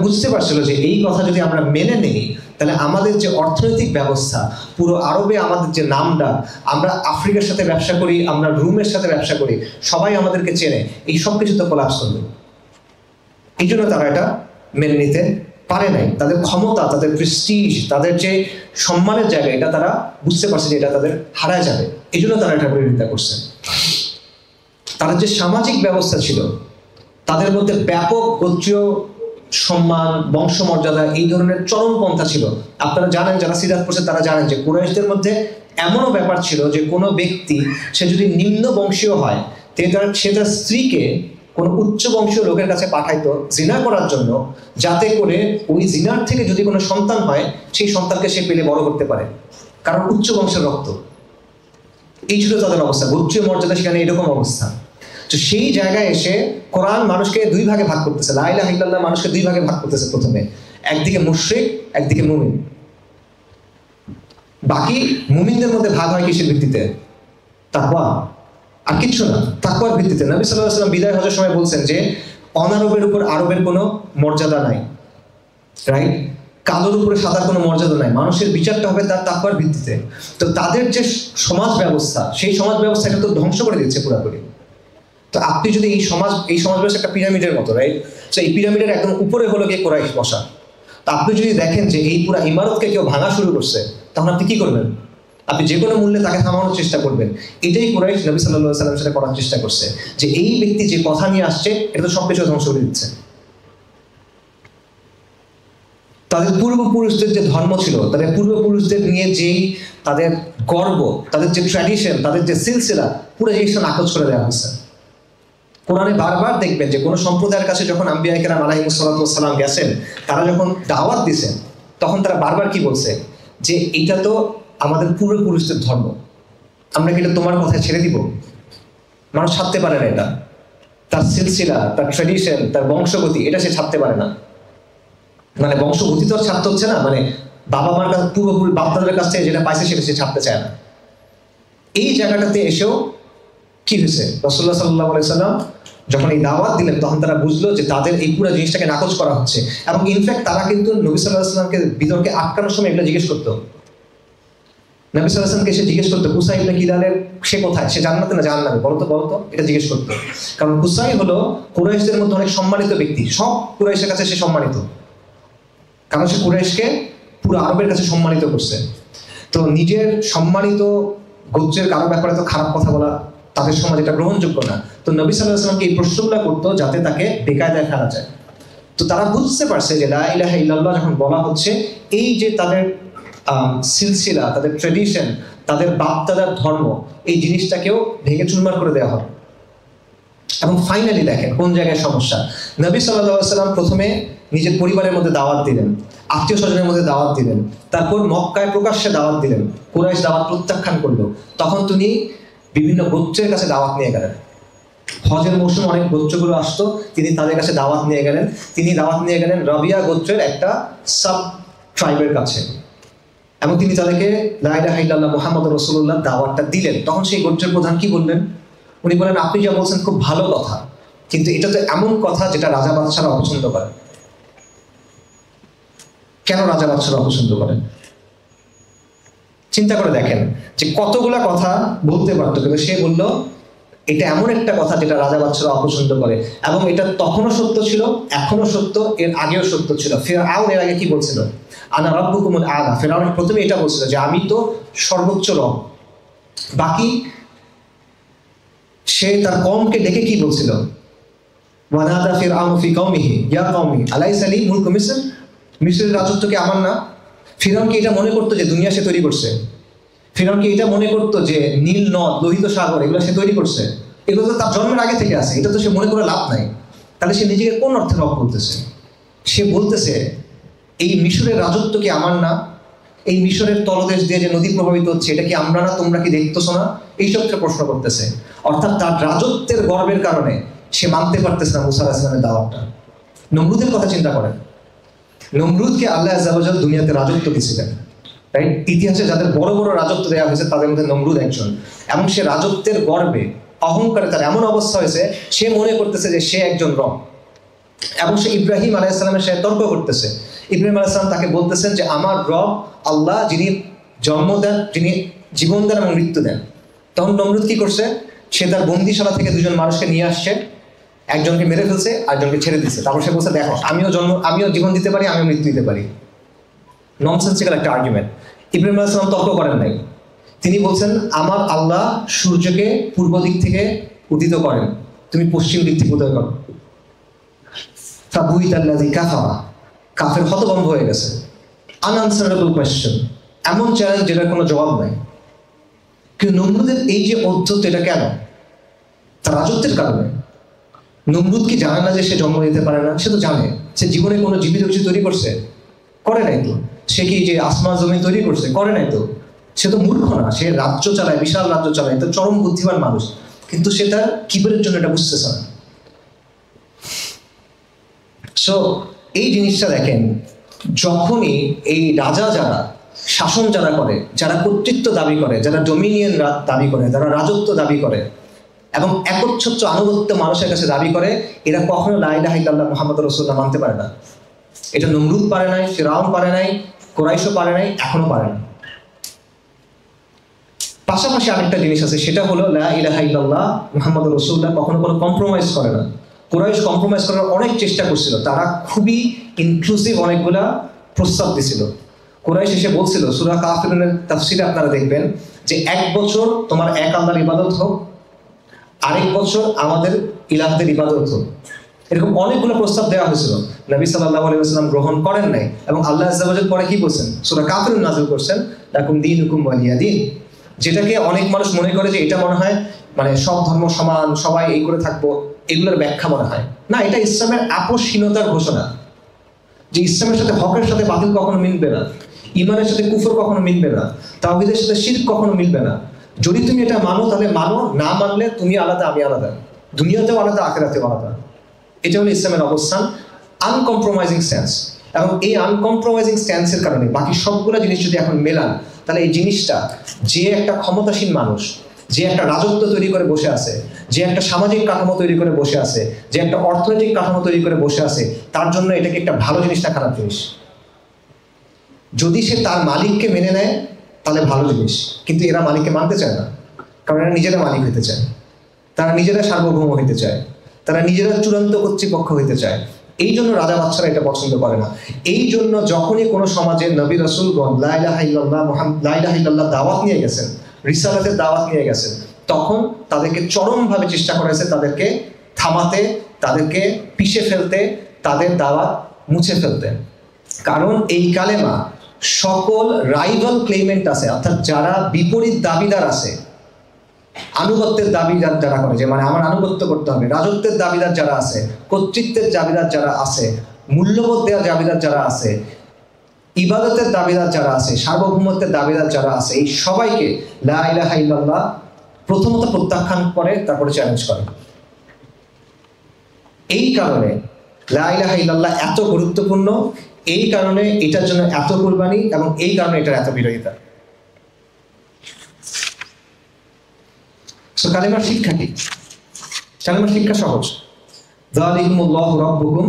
বুঝতে পারছিল যে এই কথা যদি আমরা মেনে নেই, তাহলে আমাদের যে অর্থনৈতিক ব্যবস্থা, পুরো আরবে আমাদের যে নামটা, আমরা আফ্রিকার সাথে ব্যবসা করি, আমরা রুমের সাথে ব্যবসা করি, সবাই আমাদেরকে চেনে, এই সব কিছু তো কোলাপস করবে। এই জন্য তারা এটা মেনে নিতে পারে নাই। তাদের ক্ষমতা, তাদের প্রেস্টিজ, তাদের যে সম্মানের জায়গা, এটা তারা বুঝতে পারছে যে এটা তাদের হারায় যাবে। এই জন্য তারা এটা বিরোধিতা করছে। তাদের যে সামাজিক ব্যবস্থা ছিল, তাদের মধ্যে ব্যাপক গোত্রীয় সম্মান, বংশমর্যাদা, এই ধরনের চরমপন্থা ছিল। আপনারা জানেন, যারা সিরাত পড়ছে তারা জানেন যে কুরাইশদের মধ্যে এমনও ব্যাপার ছিল যে কোনো ব্যক্তি, সে যদি নিম্ন বংশীয় হয়, সে তার স্ত্রীকে কোন উচ্চ বংশীয় লোকের কাছে পাঠাইতো জিনা করার জন্য, যাতে করে ওই জিনার থেকে যদি কোনো সন্তান হয়, সেই সন্তানকে সে পেলে বড় করতে পারে, কারণ উচ্চ বংশের রক্ত। এই ছিল তাদের অবস্থা, গোত্রীয় মর্যাদা সেখানে এরকম অবস্থা। তো সেই জায়গায় এসে কোরআন মানুষকে দুই ভাগে ভাগ করতেছে। লা ইলাহা ইল্লাল্লাহ মানুষকে দুই ভাগে ভাগ করতেছে। প্রথমে একদিকে মুশরিক, একদিকে মুমিন। বাকি মুমিনদের মধ্যে ভাগ হয় কিসের ভিত্তিতে? তাকওয়া, আর কিচ্ছু না। তাকওয়ার ভিত্তিতে নবী সাল্লাল্লাহু আলাইহি ওয়াসাল্লাম বিদায় হজের সময় বলছেন যে অনারবের উপর আরবের কোনো মর্যাদা নাই, রাইট? কালোর উপরে সাদার কোনো মর্যাদা নাই। মানুষের বিচারটা হবে তার তাকওয়ার ভিত্তিতে। তো তাদের যে সমাজ ব্যবস্থা, সেই সমাজ ব্যবস্থা এটা তো ধ্বংস করে দিচ্ছে পুরোপুরি। তো আপনি যদি এই সমাজ ব্যবস্থা একটা পিরামিডের মতো, রাইট? তো এই পিরামিডের একদম উপরে হলো গিয়ে কুরাইশ বসা। তো আপনি যদি দেখেন যে এই পুরো ইমারতকে কেউ ভাঙা শুরু করছে, তখন আপনি কি করবেন? আপনি যে কোনো মূল্যে তাকে থামানোর চেষ্টা করবেন। এটাই কুরাইশ নবী সাল্লাল্লাহু আলাইহি ওয়াসাল্লামের সাথে করার চেষ্টা করছে, যে এই ব্যক্তি যে কথা নিয়ে আসছে এটা তো সবকিছু ধ্বংস করে দিচ্ছে। তাদের পূর্বপুরুষদের যে ধর্ম ছিল, তাদের পূর্বপুরুষদের নিয়ে যেই তাদের গর্ব, তাদের যে ট্র্যাডিশন, তাদের যে সিলসিলা, পুরো জিনিসটা নাকচ করে দেওয়া হয়েছে। কোরআনে বারবার দেখবেন যে কোনো সম্প্রদায়ের কাছে যখন আম্বিয়া কেরাম আলাইহিস সালাতু ওয়াস সালাম গেছেন, তারা যখন দাওয়াত দিয়েছেন, তখন তারা বারবার কি বলছে যে এটা তো আমাদের পূর্বপুরুষদের ধর্ম, আমরা কি এটা তোমার কথায় ছেড়ে দিব? মানুষ ছাড়তে পারে না এটা, তার সিলসিলা, তার ট্র্যাডিশন, তার বংশগতি, এটা সে ছাড়তে পারে না। মানে বংশগতি তো আর ছাড়তে হচ্ছে না, মানে বাবা মার কাছে, পূর্বপুরুষ বাপদাদের কাছ থেকে যেটা পাইছে সেটা সে ছাড়তে চায় না। এই জায়গাটাতে এসেও কি হয়েছে, রাসূলুল্লাহ সাল্লাল্লাহু আলাইহি সাল্লাম যখন এই দাওয়াত দিলেন, তখন তারা বুঝলো যে তাদের এই পুরো জিনিসটাকে নাকচ করা হচ্ছে। এবং ইনফ্যাক্ট তারা কিন্তু নবী সাল্লাল্লাহু আলাইহি সাল্লামকে বিতর্কে আটকানোর সময় এগুলো জিজ্ঞেস করতো। নবী সাল্লাল্লাহু আলাইহি সাল্লামকে সে জিজ্ঞেস করতো, কুসাই ইবনে কিলালের সে কোথায়, সে জান্নাতে না জাহান্নামে, বলতো এটা জিজ্ঞেস করতো। কারণ কুসাই হলো কুরাইশদের মধ্যে অনেক সম্মানিত ব্যক্তি, সব কুরাইশের কাছে সে সম্মানিত, কারণ সে কুরাইশকে পুরো আরবের কাছে সম্মানিত করছে। তো নিজের সম্মানিত গোত্রের কারো ব্যাপারে তো খারাপ কথা বলা তাদের সমাজ এটা গ্রহণযোগ্য না। তো নবী সাল্লাল্লাহু আলাইহি সাল্লামকে এই প্রশ্নগুলো করতো যাতে তাকে বেকায়দায় ফেলা যায়। তো তারা বুঝতে পারছে যে লা ইলাহা ইল্লাল্লাহ যখন বলা হচ্ছে, এই যে তাদের সিলসিলা, তাদের ট্রেডিশন, তাদের বাপ-দাদার ধর্ম, এই জিনিসটাকেও ভেঙে চুরমার করে দেওয়া হবে। এবং ফাইনালি দেখেন কোন জায়গায় সমস্যা। নবী সাল্লাল্লাহু আলাইহি সাল্লাম প্রথমে নিজের পরিবারের মধ্যে দাওয়াত দিলেন, আত্মীয় স্বজনের মধ্যে দাওয়াত দিলেন, তারপর মক্কায় প্রকাশ্যে দাওয়াত দিলেন, কুরাইশ দাওয়াত প্রত্যাখ্যান করলো। তখন তিনি বিভিন্ন গোত্রের কাছে দাওয়াত নিয়ে গেলেন। হজের মৌসুমে অনেক গোত্রগুলো আসতো, তিনি তাদের কাছে দাওয়াত নিয়ে গেলেন। তিনি দাওয়াত নিয়ে গেলেন রবিয়া গোত্রের একটা সাব ট্রাইবের কাছে, এবং তিনি তাদেরকে লা ইলাহা ইল্লাল্লাহ মুহাম্মাদুর রাসূলুল্লাহ দাওয়াতটা দিলেন। তখন সেই গোত্রের প্রধান কি বললেন? উনি বলেন, আপনি যা বলছেন খুব ভালো কথা, কিন্তু এটা তো এমন কথা যেটা রাজা বাদশারা অপছন্দ করেন। কেন রাজা বাদশারা অপছন্দ করেন? চিন্তা করে দেখেন যে কতগুলা কথা বলতে পারতো, কিন্তু সে বলল এটা এমন একটা কথা যেটা রাজা বাদশারা অপছন্দ করে। এবং এটা তখনও সত্য ছিল, এখনো সত্য, এর আগেও সত্য ছিল। ফিরআউন এর আগে কি বলছিল? আনা রাব্বুকুমুল আ'লা। ফিরআউন প্রথমে এটা বলছিল যে আমি তো সর্বোচ্চ রব। বাকি সে তার কওমকে ডেকে কি বলছিল? ওয়ানাদা ফিরআউন ফি কওমিহি ইয়া কওমি আলাইসা লি মুলকু মিসর। মিসরের রাজত্ব কি আমার না? ফিরআউন কি এটা মনে করতো যে দুনিয়া সে তৈরি করছে? ফিরআউন কি এটা মনে করতো যে নীল নদ, লোহিত সাগর, এগুলো সে তৈরি করছে? এগুলো তো তার জন্মের আগে থেকে আছে, এটা তো সে মনে করে লাভ নাই। তাহলে সে নিজেকে কোন অর্থে রব বলতেছে? সে বলতেছে এই মিশরের রাজত্ব কি আমার না? এই মিশরের তলদেশ দিয়ে যে নদী প্রবাহিত হচ্ছে, এটা কি আমরা না? তোমরা কি দেখতেছো না? এইসব প্রশ্ন করতেছে। অর্থাৎ তার রাজত্বের গর্বের কারণে সে মানতে পারতেছে না মুসা আলাইহিস সালামের দাওয়াতটা। নমরুদের কথা চিন্তা করেন, নমরুদকে আল্লাহ আযজা ওয়া জাল্লা দুনিয়াতে রাজত্ব দিয়েছিলেন, রাইট? ইতিহাসে যাদের বড় বড় রাজত্ব দেওয়া হয়েছে তাদের মধ্যে নমরুদ একজন। এবং সে রাজত্বের গর্বে, অহংকারে তার এমন অবস্থা হয়েছে, সে মনে করতেছে যে সে একজন রব। এবং সে ইব্রাহিম আলাইহিস সালামের সাথে তর্ক করতেছে। ইব্রাহিম আলাইহিস সালাম তাকে বলতেছেন যে আমার রব আল্লাহ, যিনি জন্ম দেন, যিনি জীবন দেন এবং মৃত্যু দেন। তখন নমরুদ কি করছে? সে তার বন্দিশালা থেকে দুজন মানুষকে নিয়ে আসছে, একজনকে মেরে ফেলছে, আরেকজনকে ছেড়ে দিচ্ছে। তারপর সে বলছে, দেখো আমিও জীবন দিতে পারি, আমিও মৃত্যু দিতে পারি। ননসেন্সিক্যাল একটা আর্গুমেন্ট। ইব্রাহিম আলাইহিস সালাম তর্ক করেন নাই। তিনি বলছেন, আমার আল্লাহ সূর্যকে পূর্ব দিক থেকে উদিত করেন, তুমি পশ্চিম দিক থেকে উদয় করো। ফাবুইতাল্লাযী কাফারা, কাফের হতভম্ব হয়ে গেছে। আনআনসারেবল কোয়েশ্চেন, এমন চ্যালেঞ্জ যেটার কোনো জবাব নাই। কিন্তু নমরুদের এই যে অধ্যত্ত, এটা কেন? তার রাজত্বের কারণে। নমরুদ কি জানে না যে সে জন্ম নিতে পারে না? সে তো জানে। সে জীবনে কোনো জীবিত কিছু তৈরি করছে? করে নাই তো। সে কি যে আসমান জমিন তৈরি করছে? করে নাই তো। সে তো মূর্খ না, সে রাজ্য চালায়, বিশাল রাজ্য চালায়, তো চরম বুদ্ধিমান মানুষ। কিন্তু সে তার কিবরের জন্য এটা বুঝতেছে না। সো এই জিনিসটা দেখেন, যখনই এই রাজা যারা, শাসন যারা করে, যারা কর্তৃত্ব দাবি করে, যারা ডোমিনিয়ন দাবি করে, যারা রাজত্ব দাবি করে এবং একচ্ছত্র আনুগত্য মানুষের কাছে দাবি করে, এরা কখনো লা ইলাহা ইল্লাল্লাহ মুহাম্মাদুর রাসূলুল্লাহ মানতে পারে না। এটা নমরুদ পারে নাই, ফিরআউন পারে নাই, কুরাইশও পারে নাই, এখনো পারে না। পাশাপাশি আরেকটা জিনিস আছে, সেটা হলো লা ইলাহা ইল্লাল্লাহ মুহাম্মাদুর রাসূলুল্লাহ কখনো কোনো কম্প্রোমাইজ করে না। কুরাইশ কম্প্রোমাইজ করার অনেক চেষ্টা করছিল, তারা খুবই ইনক্লুসিভ অনেকগুলা প্রস্তাব দিছিল। কুরাইশ এসে বলছিল, সূরা কাফিরুনের তাফসীরে আপনারা দেখবেন যে 1 বছর তোমার এক আল্লাহর ইবাদত হোক, আরেক বছর আমাদের ইলাহদের ইবাদত হোক। এরকম অনেকগুলো প্রস্তাব দেওয়া হয়েছিল, নবী সাল্লাল্লাহু আলাইহি ওয়াসাল্লাম গ্রহণ করেন নাই। এবং আল্লাহ আযজা ওয়া জাল পরে কি বলছেন, সূরা কাফিরুন নাযিল করছেন, লাকুম দীনুকুম ওয়ালিয়া দীন। যেটাকে অনেক মানুষ মনে করে যে এটা মনে হয় মানে সব ধর্ম সমান, সবাই এই করে থাকবো, এগুলোর ব্যাখ্যা মনে হয় না। এটা ইসলামের আপোষহীনতার ঘোষণা, যে ইসলামের সাথে হকের সাথে বাতিল কখনো মিলবে না, ঈমানের সাথে কুফর কখনো মিলবে না, তাওহীদের সাথে শিরক কখনো মিলবে না। যদি তুমি এটা মানো তাহলে মানো, না মানলে তুমি আলাদা আমি আলাদা, দুনিয়াতেও আলাদা আখিরাতেও আলাদা। এটা হলো ইসলামের অবস্থান, আনকম্প্রোমাইজিং স্ট্যান্স। এবং এই আনকম্প্রোমাইজিং স্ট্যান্সের কারণে বাকি সবগুলো জিনিস যদি এখন মেলান, তাহলে এই জিনিসটা, যে একটা ক্ষমতাসীন মানুষ, যে একটা রাজত্ব তৈরি করে বসে আছে, যে একটা সামাজিক কাঠামো তৈরি করে বসে আছে, যে একটা অর্থনৈতিক কাঠামো তৈরি করে বসে আছে, তার জন্য এটাকে একটা ভালো জিনিস না খারাপ জিনিস? যদি সে তার মালিককে মেনে নেয় তাহলে ভালো জিনিস, কিন্তু এরা মালিককে মানতে চায় না, কারণ এরা নিজেরা মালিক হইতে চায়, তারা নিজেরা সার্বভৌম হইতে চায়, তারা নিজেরা চূড়ান্ত কর্তৃপক্ষ হইতে চায়। এই জন্য রাজা বাদশারা এটা পছন্দ করে না। এই জন্য যখনই কোনো সমাজে নবী রাসূলগণ লা ইলাহা ইল্লাল্লাহ লা ইলাহা ইল্লাল্লাহ দাওয়াত নিয়ে গেছেন, রিসালাতের দাওয়াত নিয়ে গেছেন, তখন তাদেরকে চরমভাবে চেষ্টা করা হয়েছে তাদেরকে থামাতে, তাদেরকে পিষে ফেলতে, তাদের দাওয়াত মুছে ফেলতে। কারণ এই কালেমা সকল রাইভাল ক্লেমেন্ট আছে, অর্থাৎ যারা বিপরীত দাবিদার আছে, আনুগত্যের দাবিদার যারা করে, যে মানে আমার আনুগত্য করতে হবে, রাজত্বের দাবিদার যারা আছে, কর্তৃত্বের দাবিদার যারা আছে, মূল্যবোধ দেওয়ার দাবিদার যারা আছে, ইবাদতের দাবিদার যারা আছে, সার্বভৌমত্বের দাবিদার যারা আছে, এই সবাইকে লা ইলাহা ইল্লাল্লাহ প্রথমত প্রত্যাখ্যান করে, তারপরে চ্যালেঞ্জ করে। এই কারণে লা ইলাহা ইল্লাল্লাহ এত গুরুত্বপূর্ণ, এই কারণে এটার জন্য এত কুরবানি, এবং এই কারণে এটার এত বিরোধিতা। কালেমার শিক্ষা কি? কালেমার শিক্ষা সহজ। যালিকুমুল্লাহু রাব্বুকুম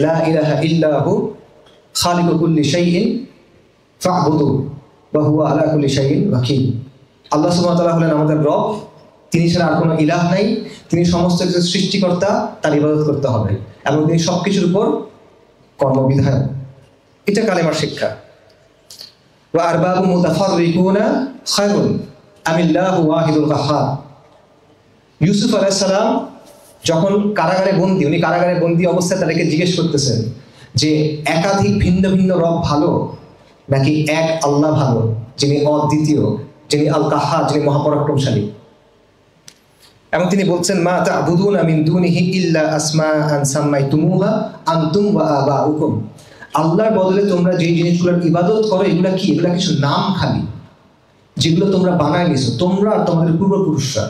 লা ইলাহা ইল্লা হু খালিকু কুল্লি শাইইন ফা'বুদু ওয়া হুয়া আলা কুল্লি শাইইন ওয়াকিল। আল্লাহ সুবহানাহু ওয়া তাআলা হলেন আমাদের রব, তিনি ছাড়া আর কোনো ইলাহ নাই, তিনি সমস্ত কিছুর সৃষ্টিকর্তা, তার ইবাদত করতে হবে, এবং তিনি সবকিছুর উপর কর্মবিধায়ক। এটা কালেমার শিক্ষা। ওয়া আরবাবু মুতাফাররিকুনা খায়রুন আমিল্লাহু ওয়াহিদুল কাহ্হার। ইউসুফ আলাইহিস সালাম যখন কারাগারে বন্দী, উনি কারাগারে বন্দী অবস্থায় তাদেরকে জিজ্ঞেস করতেছেন যে একাধিক ভিন্ন ভিন্ন রব ভালো নাকি এক আল্লাহ ভালো, যিনি অদ্বিতীয়, যিনি আল কাহ্হার, যিনি মহাপরাক্রমশালী। এবং তিনি বলছেন, মা তা'বুদুনা মিন দুনিহি ইল্লা আসমাআন সাম্মাইতুমুহা আনতুম ওয়া আবাউকুম। আল্লাহর বদলে তোমরা যে জিনিসগুলোর ইবাদত করো, এগুলা কি? এগুলা কিছু নাম খালি, যেগুলো তোমরা বানায় নিছো, তোমরা আর তোমাদের পূর্বপুরুষরা,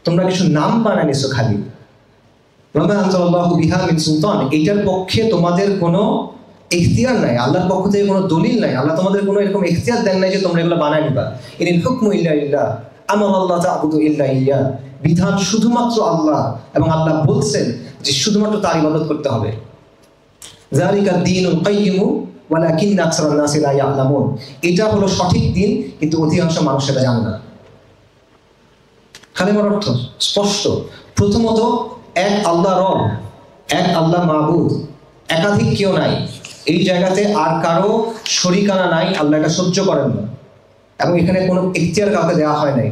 তোমরা কিছু নাম বানায় নিছো খালি। ওয়া আনজালাল্লাহু বিহা মিন সুলতান। এইটার পক্ষে তোমাদের কোনো ইখতিয়ার নাই, আল্লাহর পক্ষ থেকে কোনো দলিল নাই, আল্লাহ তোমাদের কোনো এরকম ইখতিয়ার দেন নাই যে তোমরা এগুলো বানায় নিবা। ইনিল হুকমু ইল্লা লিল্লাহ আমাল্লাহ তা'বুদু ইল্লা ইয়্যা। বিধান শুধুমাত্র আল্লাহ, এবং আল্লাহ বলছেন যে শুধুমাত্র তার ইবাদত করতে হবে। যালিকা দ্বীনুল কাইয়্যিমু ওয়ালাকিন্না আকসারান নাসি লা ইয়ালামুন। এটা হলো সঠিক দিন, কিন্তু অধিকাংশ মানুষ এটা জানে না। কালেমার অর্থ স্পষ্ট। প্রথমত, এক আল্লাহ রব, এক আল্লাহ মাবুদ, একাধিক কেউ নাই, এই জায়গাতে আর কারো শরিকানা নাই, আল্লাহ এটা সহ্য করেন না, এবং এখানে কোনো ইখতিয়ার কাউকে দেওয়া হয় নাই।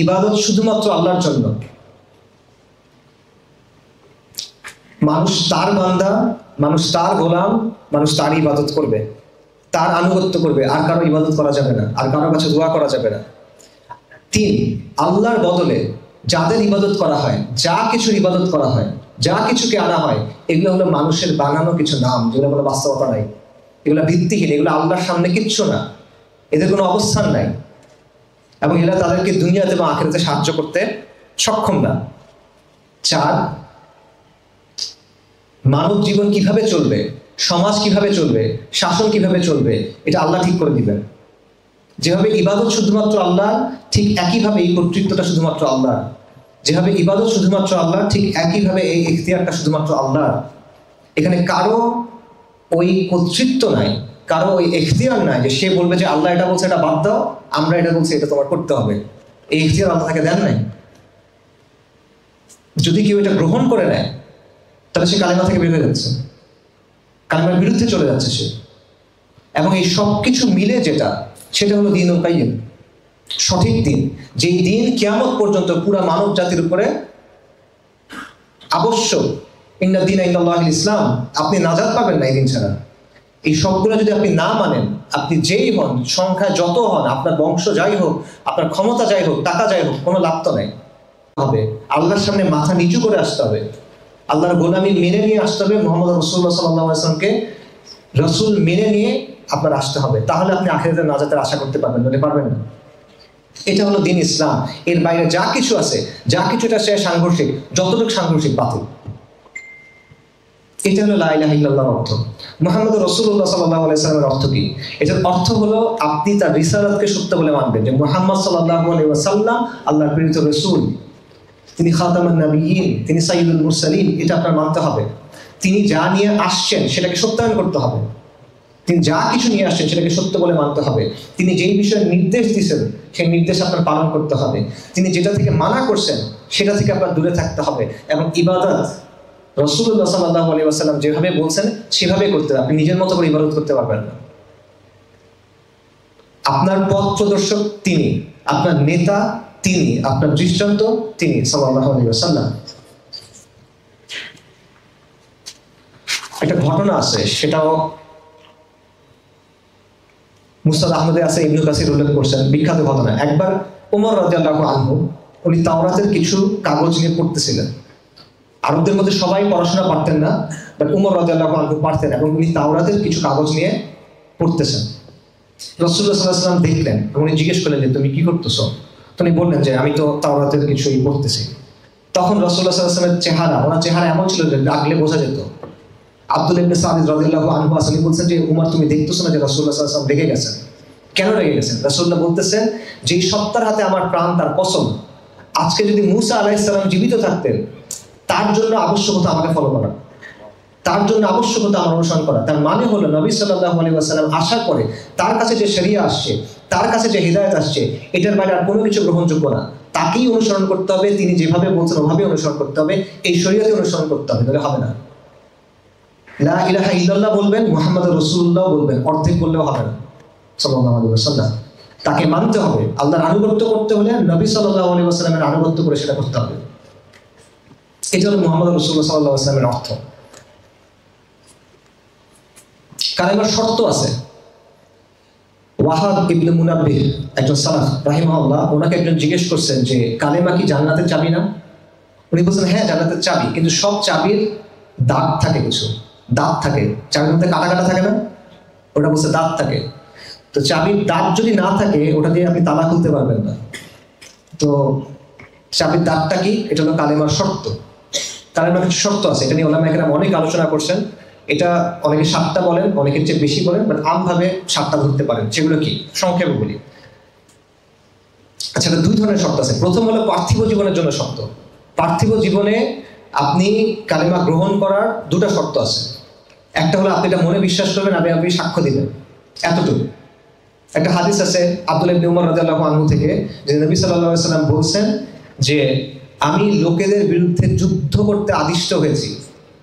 ইবাদত শুধুমাত্র আল্লাহর জন্য। মানুষ তার বান্দা, মানুষ তার গোলাম, মানুষ তার ইবাদত করবে, তার আনুগত্য করবে, আর কারো ইবাদত করা যাবে না, আর কারোর কাছে দোয়া করা যাবে না। 3, আল্লাহর বদলে যাদের ইবাদত করা হয়, যা কিছুর ইবাদত করা হয়, যা কিছুকে আনা হয়, এগুলো হলো মানুষের বানানো কিছু নাম, যেগুলো কোনো বাস্তবতা নাই, এগুলো ভিত্তিহীন, এগুলো আল্লাহর সামনে কিচ্ছু না, এদের কোনো অবস্থান নাই, এবং এরা তাদেরকে দুনিয়াতে বা আখিরাতে সাহায্য করতে সক্ষম না। 4, মানব জীবন কিভাবে চলবে, সমাজ কিভাবে চলবে, শাসন কিভাবে চলবে, এটা আল্লাহ ঠিক করে দিবেন। যেভাবে ইবাদত শুধুমাত্র আল্লাহ, ঠিক একইভাবে এই কর্তৃত্বটা শুধুমাত্র আল্লাহ। যেভাবে ইবাদত শুধুমাত্র আল্লাহ, ঠিক একইভাবে এই ইখতিয়ারটা শুধুমাত্র আল্লাহ। এখানে কারো ওই কর্তৃত্ব নাই, কারো ওই ইখতিয়ার নাই যে সে বলবে যে আল্লাহ এটা বলছে এটা বাদ দাও, আমরা এটা বলছি এটা তোমার করতে হবে। এই ইখতিয়ার আল্লাহ তাকে দেন নাই। যদি কেউ এটা গ্রহণ করে নেয়, তাহলে সে কালেমা থেকে বের হয়ে যাচ্ছে, কালেমার বিরুদ্ধে চলে যাচ্ছে সে। এবং এই সব কিছু মিলে যেটা, সেটা হলো দ্বীনুল কাইয়্যিম, সঠিক দিন, যেই দিন কিয়ামত পর্যন্ত পুরা মানব জাতির উপরে আবশ্যক। ইন্না দীনা ইনদাল্লাহিল ইসলাম, আপনি নাজাত পাবেন না এই দিন ছাড়া। এই সবগুলো যদি আপনি না মানেন, আপনি যেই হন, সংখ্যায় যত হন, আপনার বংশ যাই হোক, আপনার ক্ষমতা যাই হোক, টাকা যাই হোক, কোনো লাভ তো নেই। হবে আল্লাহর সামনে মাথা নিচু করে আসতে হবে, আল্লাহর গোলামি মেনে নিয়ে আসতে হবে, মোহাম্মদ রাসূলুল্লাহ সাল্লাল্লাহু আলাইহি ওয়াসাল্লামকে রাসূল মেনে নিয়ে আপনার আসতে হবে। তাহলে আপনি আখিরাতের নাজাতের আশা করতে পারবেন, বলে পারবেন না। এটা হলো দিন ইসলাম। এর বাইরে যা কিছু আছে, যা কিছুটা সে সাংঘর্ষিক, যতটুকু সাংঘর্ষিক বাতিল। এটা হলো লা ইলাহা ইল্লাল্লাহর অর্থ। মুহাম্মদ রাসূলুল্লাহ সাল্লাল্লাহু আলাইহি ওয়াসাল্লামের অর্থ কি? এটার অর্থ হলো আপনি তার রিসালাতকে সত্য বলে মানবেন, যে মুহাম্মদ সাল্লাল্লাহু আলাইহি ওয়াসাল্লাম আল্লাহর প্রেরিত রাসূল, তিনি খাতামুন নবিয়্যিন, তিনি সাইয়্যিদুল মুরসালিন। এটা আপনার মানতে হবে। তিনি যা নিয়ে আসছেন সেটাকে সত্যায়ন করতে হবে। তিনি যা কিছু নিয়ে আসছেন সেটাকে সত্য বলে মানতে হবে। তিনি যেই বিষয়ে নির্দেশ দিয়েছেন সেই নির্দেশ আপনার পালন করতে হবে। তিনি যেটা থেকে মানা করছেন সেটা থেকে আপনার দূরে থাকতে হবে। এবং ইবাদত রাসূলুল্লাহ সাল্লাল্লাহু আলাইহি ওয়াসাল্লাম যেভাবে বলছেন সেভাবে করতে হবে। আপনি নিজের মতো করে ইবাদত করতে পারবেন না। আপনার পথ প্রদর্শক তিনি, আপনার নেতা তিনি, আপনার দৃষ্টান্ত তিনি সাল্লাল্লাহু আলাইহি ওয়াসাল্লাম। একটা ঘটনা আছে, সেটাও মুসনাদ আহমদে আছে, ইবনে কাসির উল্লেখ করছেন, বিখ্যাত ঘটনা। একবার ওমর রাদিয়াল্লাহু আনহু উনি তাওরাতের কিছু কাগজ নিয়ে পড়তেছিলেন। আরবদের মধ্যে সবাই পড়াশোনা পারতেন না, বাট উমর রাদিয়াল্লাহু আনহু পারতেন, এবং উনি তাওরাতের কিছু কাগজ নিয়ে পড়তেছেন। রাসূলুল্লাহ সাল্লাল্লাহু আলাইহি ওয়াসাল্লাম দেখলেন এবং উনি জিজ্ঞেস করলেন যে তুমি কি করতেছো? তিনি বললেন যে আমি তো তাওরাতের কিছুই পড়তেছি। তখন রাসূলুল্লাহ সাল্লাল্লাহু আলাইহি ওয়াসাল্লামের চেহারা, ওনার চেহারা এমন ছিল যে ডাকলে বোঝা যেত। আব্দুল ইবনে সাঈদ রাদিয়াল্লাহু আনহু আসলে বলছেন যে উমর তুমি দেখতেছো না যে রাসূলুল্লাহ সাল্লাল্লাহু আলাইহি ওয়াসাল্লাম রেগে গেছেন? কেন রেগে গেছেন? রাসূলুল্লাহ বলতেছেন যে এই সত্তার হাতে আমার প্রাণ, তার কসম, আজকে যদি মূসা আলাইহিস সালাম জীবিত থাকতেন, তার জন্য আবশ্যকতা আমাকে ফলো করা, তার জন্য আবশ্যকতা আমার অনুসরণ করা। তার মানে হলো নবী সাল্লাল্লাহু আলাইহি ওয়াসাল্লাম আসার পরে তার কাছে যে শরিয়া আসছে, তার কাছে যে হিদায়াত আসছে, এটার বাইরে আর কোনো কিছু গ্রহণযোগ্য না। তাকেই অনুসরণ করতে হবে, তিনি যেভাবে বলছেন ওভাবে অনুসরণ করতে হবে, এই শরিয়তে অনুসরণ করতে হবে, তাহলে হবে না। লা ইলাহা ইল্লাল্লাহ বলবেন, মুহাম্মাদুর রাসূলুল্লাহ বলবেন, অর্ধেক বললেও হবে না। সাল্লাল্লাহু আলাইহি ওয়াসাল্লাম তাকে মানতে হবে। আল্লাহর আনুগত্য করতে হলে নবী সাল্লাল্লাহু আলাইহি ওয়াসাল্লামের আনুগত্য করে সেটা করতে হবে। এটা হলো মুহাম্মদ রাসূলুল্লাহ সাল্লাল্লাহু আলাইহি ওয়াসাল্লামের অর্থ। কালেমার শর্ত আছে। ওয়াহাব ইবনে মুনাব্বিহ একজন সালাফ রাহিমাহুল্লাহ, ওনাকে একজন জিজ্ঞেস করছেন যে কালেমা কি জান্নাতের চাবি না? উনি বলছেন হ্যাঁ জান্নাতের চাবি, কিন্তু সব চাবির দাঁত থাকে, কিছু দাঁত থাকে, চাবির মধ্যে কাটা কাটা থাকে না, ওটা বলছে দাঁত থাকে। তো চাবির দাঁত যদি না থাকে ওটা দিয়ে আপনি তালা খুলতে পারবেন না। তো চাবির দাঁতটা কি? এটা হলো কালেমার শর্ত। কালেমার কিছু শর্ত আছে, এটা নিয়ে ওলামা একরাম অনেক আলোচনা করছেন। এটা অনেকে 7টা বলেন, অনেকের চেয়ে বেশি বলেন, বাট আমভাবে 7টা ধরতে পারেন। সেগুলো কি সংক্ষেপে বলি। আচ্ছা, 2 ধরনের শর্ত আছে। প্রথম হলো পার্থিব জীবনের জন্য শর্ত। পার্থিব জীবনে আপনি কালেমা গ্রহণ করার 2টা শর্ত আছে। একটা হলো আপনি এটা মনে বিশ্বাস করবেন, আপনি সাক্ষ্য দিবেন, এতটুকু। একটা হাদিস আছে আব্দুল্লাহ ইবনে উমর রাদিয়াল্লাহু আনহু থেকে, যে নবী সাল্লাল্লাহু আলাইহি ওয়াসাল্লাম বলছেন যে আমি লোকেদের বিরুদ্ধে যুদ্ধ করতে আদিষ্ট হয়েছি।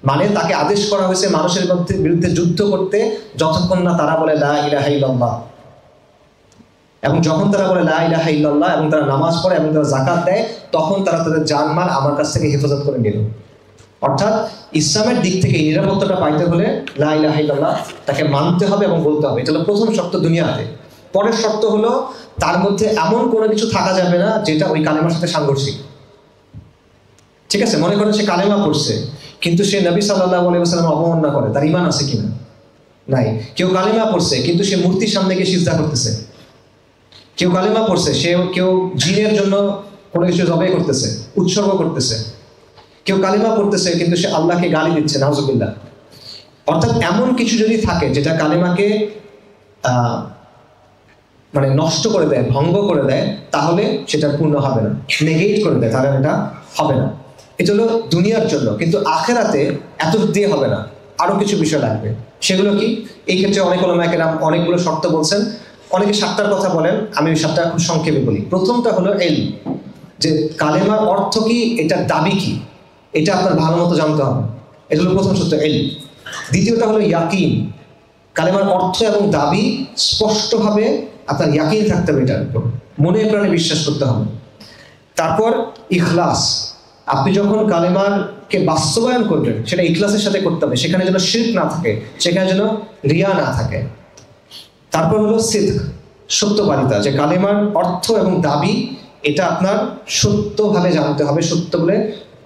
মানে তাকে আদেশ করা হয়েছে মানুষের বিরুদ্ধে যুদ্ধ করতে যতক্ষণ না তারা বলে লা ইলাহা ইল্লাল্লাহ। এবং যখন তারা বলে লা ইলাহা ইল্লাল্লাহ এবং তারা নামাজ পড়ে এবং তারা যাকাত দেয়, তখন তারা তাদের জানমাল আমার কাছ থেকে হেফাজত করে নিল। অর্থাৎ ইসলামের দিক থেকে নিরাপত্তাটা পাইতে হলে লা ইলাহা ইল্লাল্লাহ তাকে মানতে হবে এবং বলতে হবে। এটা হলো প্রথম শর্ত দুনিয়াতে। পরের শর্ত হলো তার মধ্যে এমন কোনো কিছু থাকা যাবে না যেটা ওই কালেমার সাথে সাংঘর্ষিক। ঠিক আছে, মনে করেন সে কালেমা পড়ছে কিন্তু সে নবী সাল্লাল্লাহু আলাইহি ওয়াসাল্লাম অবমাননা করে, তার ঈমান আছে কিনা? নাই। কেউ কালেমা পড়ছে কিন্তু সে মূর্তির সামনে গিয়ে সিজদা করতেছে। কেউ কালেমা পড়ছে, কেউ জিনের জন্য কোনো কিছু জবাই করতেছে, উৎসর্গ করতেছে। কেউ কালেমা পড়তেছে কিন্তু সে আল্লাহকে গালি দিচ্ছে, নাউজুবিল্লাহ। অর্থাৎ এমন কিছু যদি থাকে যেটা কালেমাকে মানে নষ্ট করে দেয়, ভঙ্গ করে দেয়, তাহলে সেটা পূর্ণ হবে না, নেগেট করে দেয়, তাহলে এটা হবে না। এটা হলো দুনিয়ার জন্য। কিন্তু আখিরাতে এত দিয়ে হবে না, আরো কিছু বিষয় লাগবে। সেগুলো কি? এই ক্ষেত্রে অনেক ওলামা কেরাম অনেকগুলো শর্ত বলছেন। অনেকে 7টার কথা বলেন, আমি ওই 7টা খুব সংক্ষেপে বলি। প্রথমটা হলো ইলম, যে কালেমার অর্থ কি, এটার দাবি কি, এটা আপনার ভালো মতো জানতে হবে। এটা হলো প্রথম সত্য, ইলম। দ্বিতীয়টা হলো ইয়াকিন। কালেমার অর্থ এবং দাবি স্পষ্টভাবে আপনার ইয়াকিন থাকতে হবে, এটার উপর মনে প্রাণে বিশ্বাস করতে হবে। তারপর ইখলাস, আপনি যখন কালেমারকে বাস্তবায়ন করবেন সেটা ইখলাসের সাথে করতে হবে, সেখানে যেন শিরক না থাকে, সেখানে যেন রিয়া না থাকে। তারপর হলো সিদক, সত্যবাদিতা, যে কালেমার অর্থ এবং দাবি এটা আপনার সত্যভাবে জানতে হবে, সত্য বলে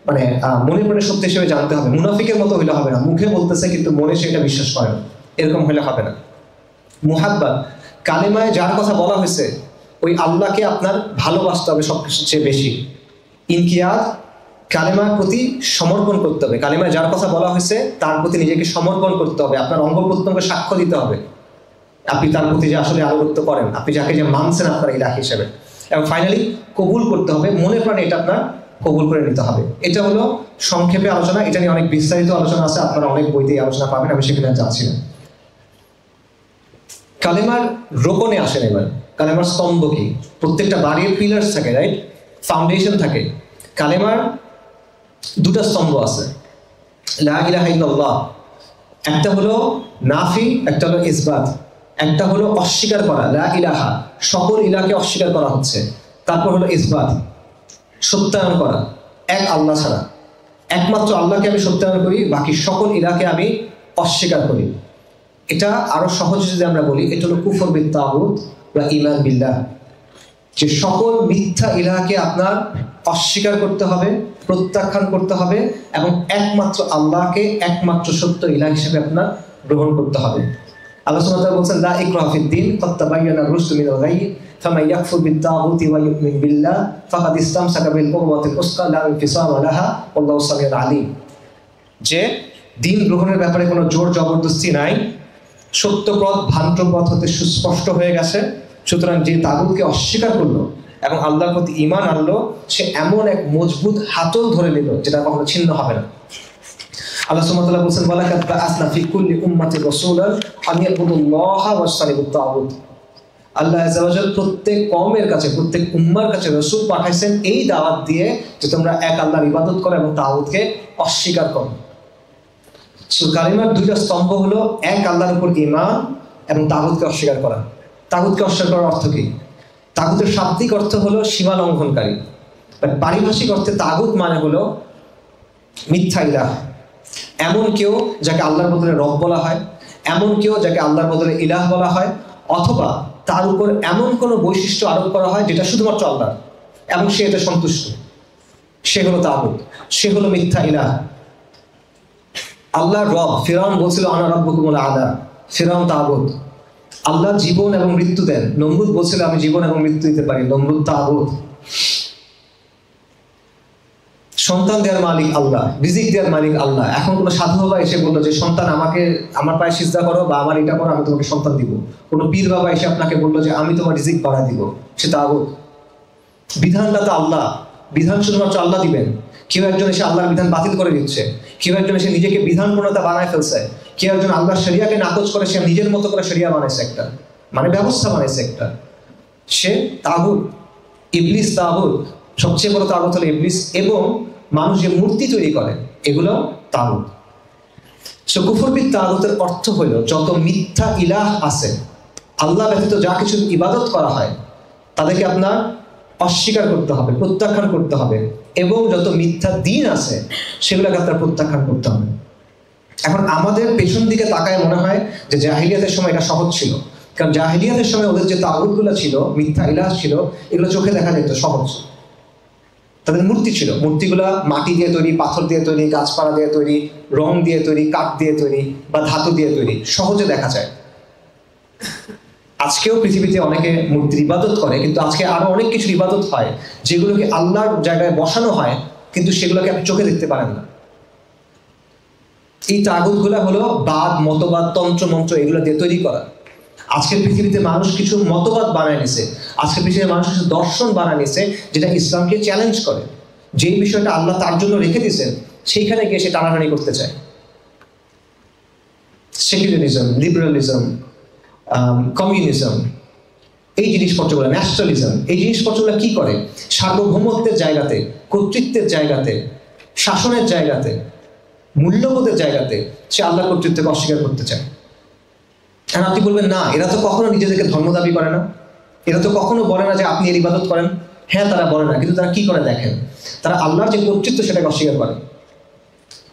মানে মনে প্রাণে সত্য হিসেবে জানতে হবে। মুনাফিকের মতো হইলে হবে না, মুখে বলতেছে কিন্তু মনে সেটা বিশ্বাস করে না, এরকম হলে হবে না। মুহাব্বাত, কালেমায় যার কথা বলা হয়েছে ওই আল্লাহকে আপনার ভালোবাসতে হবে সবকিছুর চেয়ে বেশি। ইনকিয়াদ, কালেমার প্রতি সমর্পণ করতে হবে, কালেমায় যার কথা বলা হয়েছে তার প্রতি নিজেকে সমর্পণ করতে হবে, আপনার অঙ্গ প্রত্যঙ্গ সাক্ষ্য দিতে হবে আপনি তার প্রতি যে আসলে আনুগত্য করেন, আপনি যাকে যে মানছেন আপনার ইলাহ হিসেবে। এবং ফাইনালি কবুল করতে হবে, মনে প্রাণে এটা আপনার কবুল করে নিতে হবে। এটা হলো সংক্ষেপে আলোচনা, এটা নিয়ে অনেক বিস্তারিত আলোচনা আছে, আপনারা অনেক বইতেই আলোচনা পাবেন, আমি সেখানে যাচ্ছি না। কালেমার রোপণে আসেন এবার, কালেমার স্তম্ভ কি? প্রত্যেকটা বাড়ির পিলার্স থাকে, রাইট, ফাউন্ডেশন থাকে। কালেমার দুটা স্তম্ভ আছে, লা ইলাহা ইল্লাল্লাহ, একটা হলো নাফি, একটা হলো ইসবাত। একটা হলো অস্বীকার করা, লা ইলাহা, সকল ইলাহকে অস্বীকার করা হচ্ছে। তারপর হলো ইসবাত, সত্যায়ন করা, এক আল্লাহ ছাড়া, একমাত্র আল্লাহকে আমি সত্যায়ন করি, বাকি সকল ইলাহকে আমি অস্বীকার করি। এটা আরো সহজে যদি আমরা বলি, এটা হলো কুফর বিত তাগুত বা ঈমান বিল্লাহ, যে সকল মিথ্যা ইলাহকে আপনার অস্বীকার করতে হবে, প্রত্যাখ্যান করতে হবে, এবং একমাত্র আল্লাহকে একমাত্র সত্য ইলাহ হিসেবে আপনার গ্রহণ করতে হবে। আল্লাহ সুবহানাহু ওয়া তাআলা বলেন, লা ইকরাহা ফিদ-দীন, ক্বাদ তাবায়্যানা আর-রুশদু মিনাল গায়y, ফামান ইয়াকফুর বিত-তাগুতি ওয়া ইউমিন বিল্লাহ ফাকাদ ইসতামসাকা বিল-উরওয়াতিল উসকা লা ইনফিসামা লাহা ওয়াল্লাহু সামিউন আলীম। যে দিন গ্রহণের ব্যাপারে কোনো জোর জবরদস্তি নাই, সত্য পথ ভ্রান্ত পথ হতে সুস্পষ্ট হয়ে গেছে। সুতরাং যে তাগুতকে অস্বীকার করলো এবং আল্লাহর প্রতি ঈমান আনলো, সে এমন এক মজবুত হাতল ধরে নিল যেটা কখনো ছিন্ন হবে না। আল্লাহ সুবহানাহু ওয়া তাআলা বলেন, ওয়ালাকাদ বাআসনা ফি কুল্লি উম্মাতির রাসূলান আন ইয়াবুদুল্লাহা ওয়াজতানিবুত তাগুত। আল্লাহ আযজা ওয়া জাল প্রত্যেক কওমের কাছে, প্রত্যেক উম্মার কাছে রাসূল পাঠাইছেন এই দাওয়াত দিয়ে যে তোমরা এক আল্লাহর ইবাদত করো এবং তাগুতকে অস্বীকার করো। কালিমার দুইটা স্তম্ভ হলো এক আল্লাহর উপর ঈমান এবং তাগুতকে অস্বীকার করা। তাগুতকে অস্বীকার করার অর্থ কি? তাগুতের শাব্দিক অর্থ হলো সীমা লঙ্ঘনকারী, পারিভাষিক অর্থে তাগুত মানে হলো মিথ্যা ইলাহ। এমন কেউ যাকে আল্লাহর বদলে রব বলা হয়, এমন কেউ যাকে আল্লাহর বদলে ইলাহ বলা হয়, অথবা তার উপর এমন কোনো বৈশিষ্ট্য আরোপ করা হয় যেটা শুধুমাত্র আল্লাহর এবং সে এটা সন্তুষ্ট, সে হলো তাগুত, সে হলো মিথ্যা ইলাহ। আল্লাহর রব, ফিরআউন বলছিল আনা রাব্বুকুমুল আ'লা, ফিরআউন তাগুত। আল্লাহ জীবন এবং মৃত্যু দেন, নমরুদ বলছিল আমি জীবন এবং মৃত্যু দিতে পারি, নমরুদ তাগুত। সন্তান দেওয়ার মালিক আল্লাহ, রিজিক দেওয়ার মালিক আল্লাহ। এখন কোনো সাধু বাবা এসে বললো যে সন্তান আমাকে, আমার পায়ে সিজদা করো বা আমার এটা করো, আমি তোমাকে সন্তান দিব। কোনো পীর বাবা এসে আপনাকে বললো যে আমি তোমার রিজিক বাড়ায় দিব, সে তাগুত। বিধানটা তো আল্লাহ, বিধান শুধুমাত্র আল্লাহ দিবেন। কেউ একজন এসে আল্লাহর বিধান বাতিল করে দিচ্ছে, কেউ একজন এসে নিজেকে বিধান প্রণেতা বানায় ফেলছে, কেউ একজন আল্লাহর শরিয়াকে নাকচ করে সে নিজের মতো করে শরিয়া বানাইছে একটা, মানে ব্যবস্থা বানাইছে একটা, সে তাগুত। ইবলিস তাগুত, সবচেয়ে বড় তাগুত হলো ইবলিস। এবং মানুষ যে মূর্তি তৈরি করে এগুলো তাগুত। সো কুফর বিত তাগুতের অর্থ হলো যত মিথ্যা ইলাহ আছে, আল্লাহ ব্যতীত যা কিছু ইবাদত করা হয় তাদেরকে আপনার অস্বীকার করতে হবে, প্রত্যাখ্যান করতে হবে, এবং যত মিথ্যা দিন আছে সেগুলোকে আপনার প্রত্যাখ্যান করতে হবে। এখন আমাদের পেছন দিকে তাকায় মনে হয় যে জাহিলিয়াতের সময় এটা সহজ ছিল, কারণ জাহিলিয়াতের সময় ওদের যে তাগুতগুলো ছিল, মিথ্যা ইলাহ ছিল, এগুলো চোখে দেখা যেত সহজ। তাদের মূর্তি ছিল, মূর্তিগুলা মাটি দিয়ে তৈরি, পাথর দিয়ে তৈরি, গাছপালা দিয়ে তৈরি, রং দিয়ে তৈরি, কাঠ দিয়ে তৈরি বা ধাতু দিয়ে তৈরি, সহজে দেখা যায়। আজকেও পৃথিবীতে অনেকে মূর্তির ইবাদত করে, কিন্তু আজকে আরো অনেক কিছু ইবাদত হয় যেগুলোকে আল্লাহর জায়গায় বসানো হয়, কিন্তু সেগুলোকে আপনি চোখে দেখতে পারেন না। এই তাগুতগুলা হলো বাদ, মতবাদ, তন্ত্র মন্ত্র এগুলো দিয়ে তৈরি করা। আজকের পৃথিবীতে মানুষ কিছু মতবাদ বানায় নিছে, আজকের পৃথিবীতে মানুষ কিছু দর্শন বানায় নিছে যেটা ইসলামকে চ্যালেঞ্জ করে। যেই বিষয়টা আল্লাহ তার জন্য রেখে দিয়েছেন সেইখানে গিয়ে সে টানাটানি করতে চায়। সেকুলারিজম, লিবারালিজম, কমিউনিজম, এই জিনিসপত্রগুলো, ন্যাশনালিজম, এই জিনিসপত্রগুলো কি করে? সার্বভৌমত্বের জায়গাতে, কর্তৃত্বের জায়গাতে, শাসনের জায়গাতে মূল্যবোধের জায়গাতে সে আল্লাহর কর্তৃত্বকে অস্বীকার করতে চায়। আর আপনি বলবেন না, এরা তো কখনো নিজেদেরকে ধর্ম দাবি করে না, এরা তো কখনো বলে না যে আপনি এর ইবাদত করেন। হ্যাঁ, তারা বলে না, কিন্তু তারা কি করে দেখেন, তারা আল্লাহর যে কর্তৃত্ব সেটাকে অস্বীকার করে,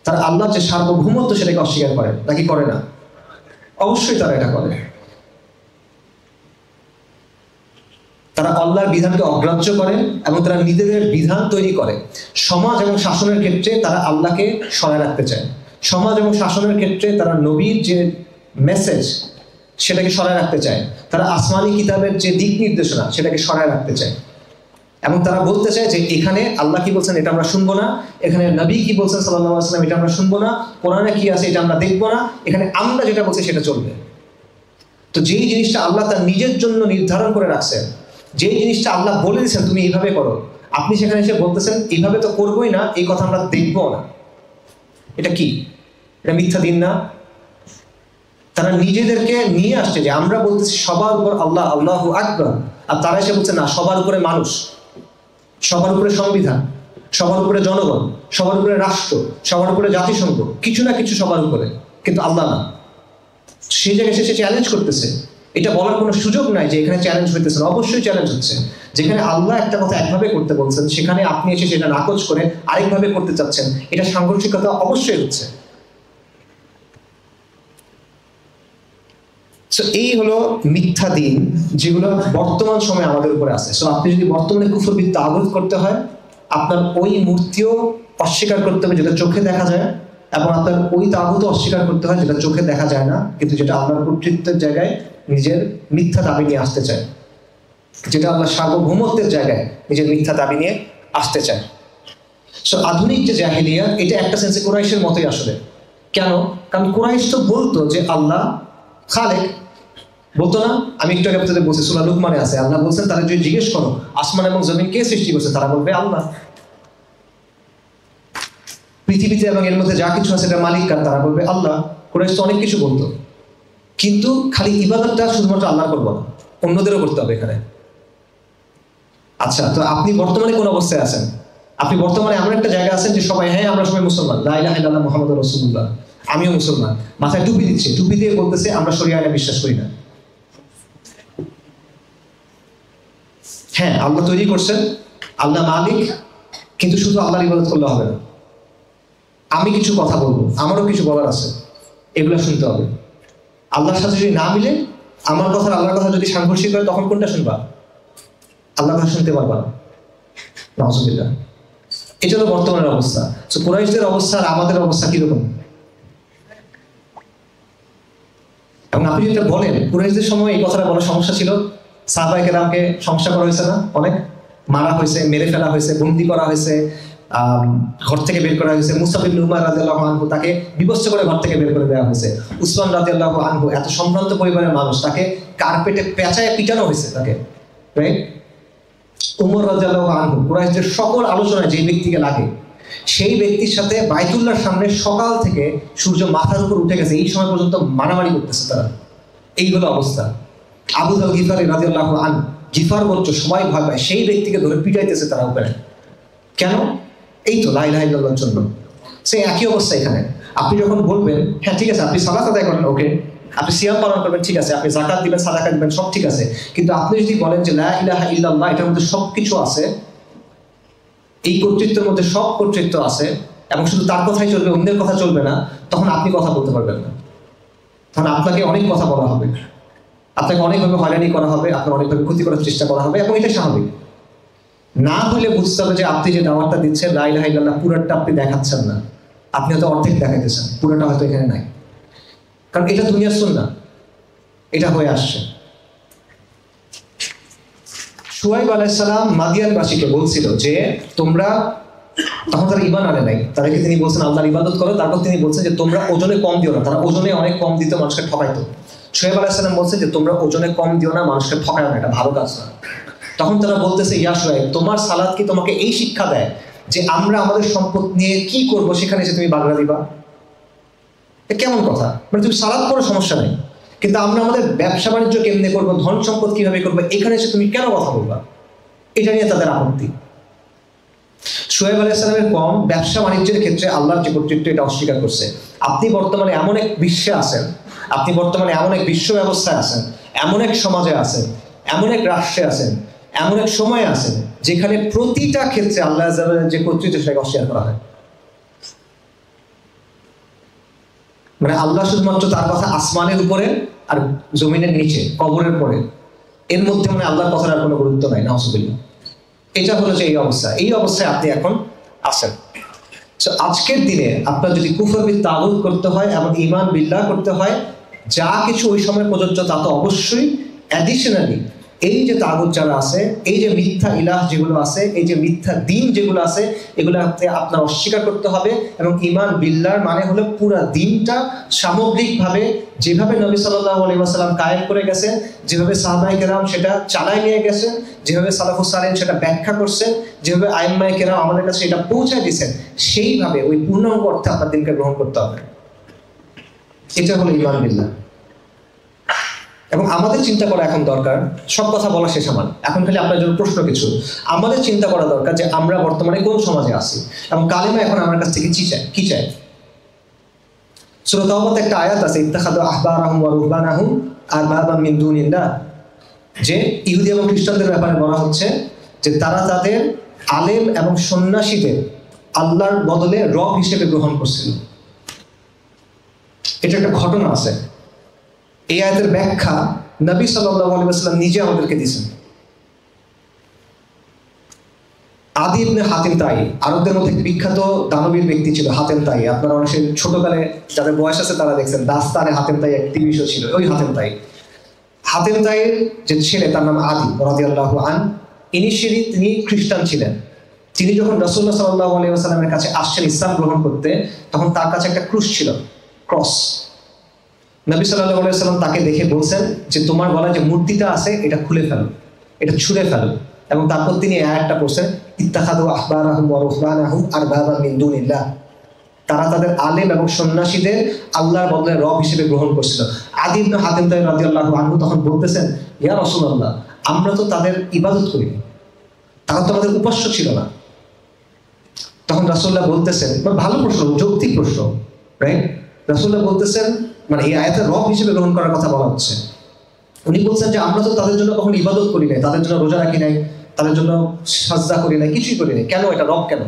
তারা আল্লাহর যে সার্বভৌমত্ব সেটাকে অস্বীকার করে, নাকি করে না? অবশ্যই তারা এটা করে। তারা আল্লাহর বিধানকে অগ্রাহ্য করে এবং তারা নিজেদের বিধান তৈরি করে। সমাজ এবং শাসনের ক্ষেত্রে তারা আল্লাহকে সরায় রাখতে চায়। সমাজ এবং শাসনের ক্ষেত্রে তারা নবীর যে মেসেজ সেটাকে সরায় রাখতে চায়। তারা আসমানি কিতাবের যে দিক নির্দেশনা সেটাকে সরায় রাখতে চায়। এবং তারা বলতে চায় যে এখানে আল্লাহ কি বলছেন এটা আমরা শুনবো না, এখানে নবী কি বলছেন সাল্লাল্লাহু আলাইহি ওয়াসাল্লাম এটা আমরা শুনবো না, কোরআনে কি আছে এটা আমরা দেখবো না, এখানে আমরা যেটা বলছি সেটা চলবে। তো যেই জিনিসটা আল্লাহ তার নিজের জন্য নির্ধারণ করে রাখছেন, যেই জিনিসটা আল্লাহ বলে দিয়েছেন তুমি এইভাবে করো, আপনি সেখানে এসে বলতেছেন এইভাবে তো করবোই না, এই কথা আমরা দেখবো না। এটা কি? এটা মিথ্যা দিন না? তারা নিজেদেরকে নিয়ে আসছে যে আমরা বলতেছি সবার উপর আল্লাহ, আল্লাহু আকবার, আর তারা এসে বলছে না, সবার উপরে মানুষ, সবার উপরে সংবিধান, সবার উপরে জনগণ, সবার উপরে রাষ্ট্র, সবার উপরে জাতিসংঘ, কিছু না কিছু সবার উপরে, কিন্তু আল্লাহ না। সেই জায়গায় সে চ্যালেঞ্জ করতেছে। এটা বলার কোনো সুযোগ নাই যে এখানে চ্যালেঞ্জ হইতেছে না, অবশ্যই চ্যালেঞ্জ হচ্ছে। যেখানে আল্লাহ একটা কথা একভাবে করতে বলছেন, সেখানে আপনি এসে সেটা নাকচ করে আরেকভাবে করতে চাচ্ছেন, এটা সাংঘর্ষিকতা অবশ্যই হচ্ছে। সো এই হলো মিথ্যা দিন যেগুলো বর্তমান সময়ে আমাদের উপরে আছে। সো আপনি যদি বর্তমানে কুফরবিদ তাগুত করতে হয়, আপনার ওই মূর্তিও অস্বীকার করতে হবে যেটা চোখে দেখা যায়, এবং আপনার ওই তাগুতও অস্বীকার করতে হয় যেটা চোখে দেখা যায় না, কিন্তু যেটা আল্লাহর কর্তৃত্বের জায়গায় নিজের মিথ্যা দাবি নিয়ে আসতে চায়, যেটা আল্লাহর সার্বভৌমত্বের জায়গায় নিজের মিথ্যা দাবি নিয়ে আসতে চায়। সো আধুনিক যে জাহেলিয়া, এটা একটা সেন্সে কুরাইশের মতোই আসলে। কেন? কারণ কুরাইশ তো বলতো যে আল্লাহ খালেক, বলতো না? আমি একটু আগে আপনাদের বলছি, সূরা লুকমানে আছে, আল্লাহ বলছেন তারা যদি জিজ্ঞেস করো আসমান এবং জমিন কে সৃষ্টি করছে, তারা বলবে আল্লাহ। পৃথিবীতে এবং এর মধ্যে যা কিছু আছে এটা মালিক কার, তারা বলবে আল্লাহ। কুরাইশ তো অনেক কিছু বলতো, কিন্তু খালি ইবাদতটা শুধুমাত্র আল্লাহ করবো না, অন্যদেরও করতে হবে এখানে। আচ্ছা, তো আপনি বর্তমানে কোন অবস্থায় আছেন? আপনি বর্তমানে এমন একটা জায়গা আছেন যে সবাই, হ্যাঁ আমরা সবাই মুসলমান, লা ইলাহা ইল্লাল্লাহ মুহাম্মাদুর রাসূলুল্লাহ, আমিও মুসলমান, মাথায় টুপি দিচ্ছে, টুপি দিয়ে বলতেছে আমরা শরিয়া আইনে বিশ্বাস করি না। হ্যাঁ, আল্লাহ তৈরি করছেন, আল্লাহ মালিক, কিন্তু শুধু আল্লাহর ইবাদত করলে হবে না। আমি কিছু কথা বলবো, আমারও কিছু বলার আছে, এগুলো শুনতে হবে। আল্লাহর সাথে যদি না মিলে, আমার কথা আল্লাহর কথা যদি সাংঘর্ষিক হয়, তখন কোনটা শুনবা? আল্লাহর কথা শুনতে পারবা না। নাউযুবিল্লাহ। এটা হলো বর্তমানের অবস্থা। তো কুরাইশদের অবস্থা আর আমাদের অবস্থা কিরকম? এবং আপনি যেটা বলেন, কুরাইশদের সময় এই কথাটা বলার সমস্যা ছিল, সাহাবায়ে কেরামকে সমস্যা করা হয়েছে না, অনেক মারা হয়েছে, মেরে ফেলা হয়েছে, বন্দী করা হয়েছে, ঘর থেকে বের করা হয়েছে। মুসআব ইবনে উমার রাদিয়াল্লাহু আনহু তাকে বিবস্ত্র করে ঘর থেকে বের করে দেওয়া হয়েছে। উসমান রাদিয়াল্লাহু আনহু এত সম্ভ্রান্ত পরিবারের মানুষ, তাকে কার্পেটে পেঁচায় পিটানো হয়েছে তাকে, রাইট? উমর রাদিয়াল্লাহু আনহু কুরাইশদের সকল আলোচনায় যে ব্যক্তিকে লাগে, সেই ব্যক্তির সাথে বাইতুল্লাহর সামনে সকাল থেকে সূর্য মাথার উপর উঠে গেছে এই সময় পর্যন্ত মারামারি করতেছে তারা। এই হলো অবস্থা। আবু যার গিফারি রাদিয়াল্লাহু আনহু, গিফার গোত্র, সবাই ভয় পায়, সেই ব্যক্তিকে ধরে পিটাইতেছে তারা উপরে। কেন? এই তো লা ইলাহা ইল্লাল্লাহর জন্য। সেই একই অবস্থা এখানে। আপনি যখন বলবেন হ্যাঁ ঠিক আছে, আপনি সালাত আদায় করেন, ওকে, আপনি সিয়াম পালন করবেন, ঠিক আছে, আপনি যাকাত দিবেন, সাদাকা দিবেন, সব ঠিক আছে, কিন্তু আপনি যদি বলেন যে লা ইলাহা ইল্লাল্লাহ, এটার মধ্যে সবকিছু আছে, এই কর্তৃত্বের মধ্যে সব কর্তৃত্ব আছে, এবং শুধু তার কথাই চলবে, অন্যের কথা চলবে না, তখন আপনি কথা বলতে পারবেন না। তখন আপনাকে অনেক কথা বলা হবে, আপনাকে অনেকভাবে হয়রানি করা হবে, আপনাকে অনেকভাবে ক্ষতি করার চেষ্টা করা হবে, এবং এটা স্বাভাবিক। না হলে বুঝতে হবে যে আপনি যে দাওয়াতটা দিচ্ছেন লা ইলাহা ইল্লাল্লাহ, পুরোটা আপনি দেখাচ্ছেন না, আপনি হয়তো অর্ধেক দেখাইতেছেন, পুরোটা হয়তো এখানে নাই। কারণ এটা দুনিয়ার সুন্নাহ, এটা হয়ে আসছে। শুআইব আলাইহিস সালাম মাদিয়ানবাসীকে বলছিল যে তোমরা, তখন তারা ঈমান আনে নাই, তাদেরকে তিনি বলছেন আল্লাহর ইবাদত করো, তারপর তিনি বলছেন যে তোমরা ওজনে কম দিও না। তারা ওজনে অনেক কম দিত, মানুষকে ঠকাইতো। শুআইব আলাইহিস সালাম বলছেন যে তোমরা ওজনে কম দিও না, মানুষকে ঠকায় না, এটা ভালো কাজ না। তখন তারা বলতেছে ইয়া শুআইব, তোমার সালাত কি তোমাকে এই শিক্ষা দেয় যে আমরা আমাদের সম্পদ নিয়ে কি করব সেখানে এসে তুমি বাগড়া দিবা? এ কেমন কথা? মানে তুমি সালাত করো, সমস্যা নেই, কিন্তু আমরা আমাদের ব্যবসা বাণিজ্য কেমনে করবো, ধন সম্পদ কিভাবে করবো, এখানে এসে তুমি কেন কথা বলবা? এটা নিয়ে তাদের আপত্তি। শোয়েব আলাইহিস সালামের কম ব্যবসা বাণিজ্যের ক্ষেত্রে আল্লাহর যে কর্তৃত্ব এটা অস্বীকার করছে। আপনি বর্তমানে এমন এক বিশ্বে আছেন, আপনি বর্তমানে এমন এক বিশ্ব ব্যবস্থায় আছেন, এমন এক সমাজে আছেন, এমন এক রাষ্ট্রে আছেন, এমন এক সময়ে আছেন যেখানে প্রতিটা ক্ষেত্রে আল্লাহ যে কর্তৃত্ব সেটাকে অস্বীকার করা হয়। মানে আল্লাহ শুধুমাত্র তার কথা আসমানের উপরে আর জমিনের নিচে, কবরের পরে, এর মধ্যে মানে আল্লাহর কথার আর কোনো গুরুত্ব নাই। নাউজুবিল্লাহ। এটা হলো যে এই অবস্থা, এই অবস্থায় আপনি এখন আছেন। আজকের দিনে আপনার যদি কুফর বিল তাগুত করতে হয় এবং ঈমান বিল্লাহ করতে হয়, যা কিছু ওই সময় প্রযোজ্য তা তো অবশ্যই অ্যাডিশনালি এই যে তাগুত যারা আছে, এই যে মিথ্যা ইলাহ যেগুলো আছে, এই যে মিথ্যা দিন যেগুলো আছে, এগুলো আপনার অস্বীকার করতে হবে। এবং ঈমান বিল্লাহর মানে হলো পুরা দিনটা সামগ্রিকভাবে যেভাবে নবী সাল্লাল্লাহু আলাইহি ওয়াসাল্লাম কায়েম করে গেছেন, যেভাবে সাহাবায়ে কেরাম সেটা চালায় নিয়ে গেছেন, যেভাবে সালাফুস সালেহ সেটা ব্যাখ্যা করছেন, যেভাবে আইম্মায়ে কেরাম আমাদের কাছে এটা পৌঁছায় দিয়েছেন, সেইভাবে ওই পূর্ণাঙ্গ অর্থে আপনার দিনকে গ্রহণ করতে হবে। এটা হলো ঈমান বিল্লাহ। এবং আমাদের চিন্তা করা এখন দরকার, সব কথা বলা শেষ আমার, এখন খালি আপনার জন্য প্রশ্ন কিছু। আমাদের চিন্তা করা দরকার যে আমরা বর্তমানে কোন সমাজে আছি এবং কালেমা এখন আমার কাছ থেকে কি চায়। সূরা তাওবাতে একটা আয়াত আছে, ইত্তাখাযু আহবারাহুম ওয়া রুহবানাহুম আরবাবাম মিন দুনিল্লাহ, যে ইহুদি এবং খ্রিস্টানদের ব্যাপারে বলা হচ্ছে যে তারা তাদের আলেম এবং সন্ন্যাসীদের আল্লাহর বদলে রব হিসেবে গ্রহণ করছিল। এটা একটা ঘটনা আছে। এই আয়াতের ব্যাখ্যা নবী সাল্লাল্লাহু আলাইহি ওয়াসাল্লাম নিজে আমাদেরকে দিয়েছেন। আদি ইবনে হাতিম তাই আরবদের মধ্যে বিখ্যাত দানবীর ব্যক্তি ছিল হাতেম তাই। আপনারা অনেক ছোটকালে যাদের বয়স আছে তারা দেখছেন দাস্তানে হাতেম তাই এক টিভি শো ছিল, ওই হাতেম তাই। হাতেম তাইয়ের যে ছেলে তার নাম আদি রাদিয়াল্লাহু আনহু, ইনিশিয়ালি তিনি খ্রিস্টান ছিলেন। তিনি যখন রাসূলুল্লাহ সাল্লাল্লাহু আলাইহি ওয়াসাল্লামের কাছে আসছেন ইসলাম গ্রহণ করতে, তখন তার কাছে একটা ক্রুশ ছিল, ক্রস। নবী সাল্লাল্লাহু আলাইহি ওয়াসাল্লাম তাকে দেখে বলছেন যে তোমার গলায় যে মূর্তিটা আছে এটা খুলে ফেলো, এটা ছুঁড়ে ফেলো। এবং তারপর তিনি আয়াতটা পড়ছেন, ইত্তাখাযু আহবারাহুম ওয়া রুহবানাহুম আরবাবাম মিন দুনিল্লাহ, তারা তাদের আলেম এবং সন্ন্যাসীদের আল্লাহর বদলে রব হিসেবে গ্রহণ করছিল। আদি ইবনে হাতিম তাই রাদিয়াল্লাহু আনহু তখন বলতেছেন, ইয়া রাসূলুল্লাহ, আমরা তো তাদের ইবাদত করি, তারা তো আমাদের উপাস্য ছিল না। তখন রাসূলুল্লাহ বলতেছেন, ভালো প্রশ্ন, যৌক্তিক প্রশ্ন, রাইট? রাসূলুল্লাহ বলতেছেন, মানে এই আয়াতে রব হিসেবে গ্রহণ করার কথা বলা হচ্ছে। উনি বলছেন যে আমরা তো তাদের জন্য কখনো ইবাদত করি নাই, তাদের জন্য রোজা রাখি নাই, তাদের জন্য সাজদা করি নাই, কিছুই করি নাই, কেন এটা রব কেন?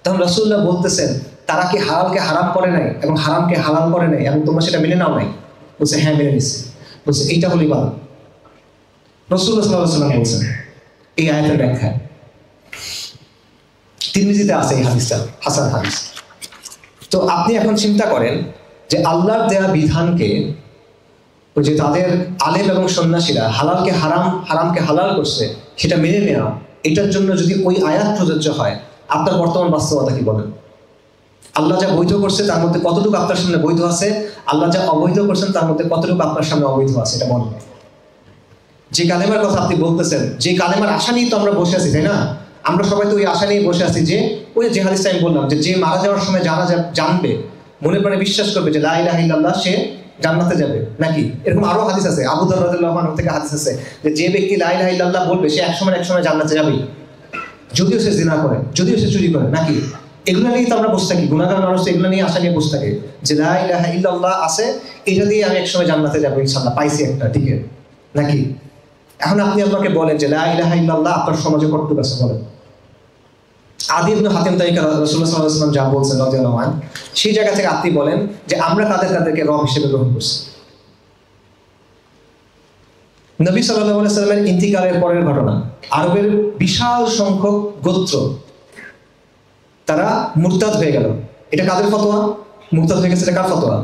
তখন রাসূলুল্লাহ বলতেছেন, তারা কি হালালকে হারাম করে নাই এবং হারামকে হালাল করে নাই এবং তোমরা সেটা মেনে নাও নাই? বলছে হ্যাঁ মেনে নিচ্ছি। বলছে এইটা হলো ইবাদত। রাসূলুল্লাহ সাল্লাল্লাহু আলাইহি ওয়াসাল্লাম বলছেন এই আয়াতের ব্যাখ্যায়, তিরমিজিতে আছে এই হাদিসটা, হাসান হাদিস। তো আপনি এখন চিন্তা করেন যে আল্লাহর দেয়া বিধানকে, ওই যে তাদের আলেম এবং সন্ন্যাসীরা হালালকে হারাম, হারামকে হালাল করছে, সেটা মেনে নেওয়া, এটার জন্য যদি ওই আয়াত প্রযোজ্য হয়, আপনার বর্তমান বাস্তবতা কি বলেন? আল্লাহ যা বৈধ করছে তার মধ্যে কতটুকু আপনার সামনে বৈধ আছে, আল্লাহ যা অবৈধ করছেন তার মধ্যে কতটুকু আপনার সামনে অবৈধ আছে, এটা বলেন। যে কালেমার কথা আপনি বলতেছেন, যে কালেমার আশা নিয়ে তো আমরা বসে আছি, তাই না? আমরা সবাই তো ওই আশা নিয়ে বসে আছি যে ওই যে হাদিসটা আমি বললাম, যে যে মারা যাওয়ার সময় জানবে, মনে প্রাণে বিশ্বাস করবে যে লা ইলাহা ইল্লাল্লাহ, সে জান্নাতে যাবে, নাকি? এরকম আরো হাদিস আছে, আবু যর রাদিয়াল্লাহু আনহু থেকে হাদিস আছে যে যে ব্যক্তি লা ইলাহা ইল্লাল্লাহ বলবে সে একসময় জান্নাতে যাবেই, যদিও সে জিনা করে, যদিও সে চুরি করে, নাকি? এগুলো নিয়ে তো আমরা বসে থাকি, গুনাহগার মানুষ এগুলো নিয়ে আশা নিয়ে বসে থাকে যে লা ইলাহা ইল্লাল্লাহ আছে, এটা দিয়ে আমি একসময় জান্নাতে যাবো ইনশাআল্লাহ, পাইছি একটা টিকেট, নাকি? এখন আপনি আমাকে বলেন যে লা ইলাহা ইল্লাল্লাহ আপনার সমাজে কতটুকু আছে বলেন? আদি ইবনে হাতিম তাই রাসূলুল্লাহ সাল্লাল্লাহু আলাইহি ওয়াসাল্লাম যা বলছেন রাদিয়াল্লাহু আনহু, সেই জায়গা থেকে আপনি বলেন যে আমরা কাদেরকে রব হিসেবে গ্রহণ করছি। নবী সাল্লাল্লাহু আলাইহি ওয়াসাল্লামের ইন্তিকালের পরের ঘটনা, আরবের বিশাল সংখ্যক গোত্র তারা মুরতাদ হয়ে গেল। এটা কাদের ফতোয়া? মুরতাদ হয়ে গেছে, এটা কার ফতোয়া?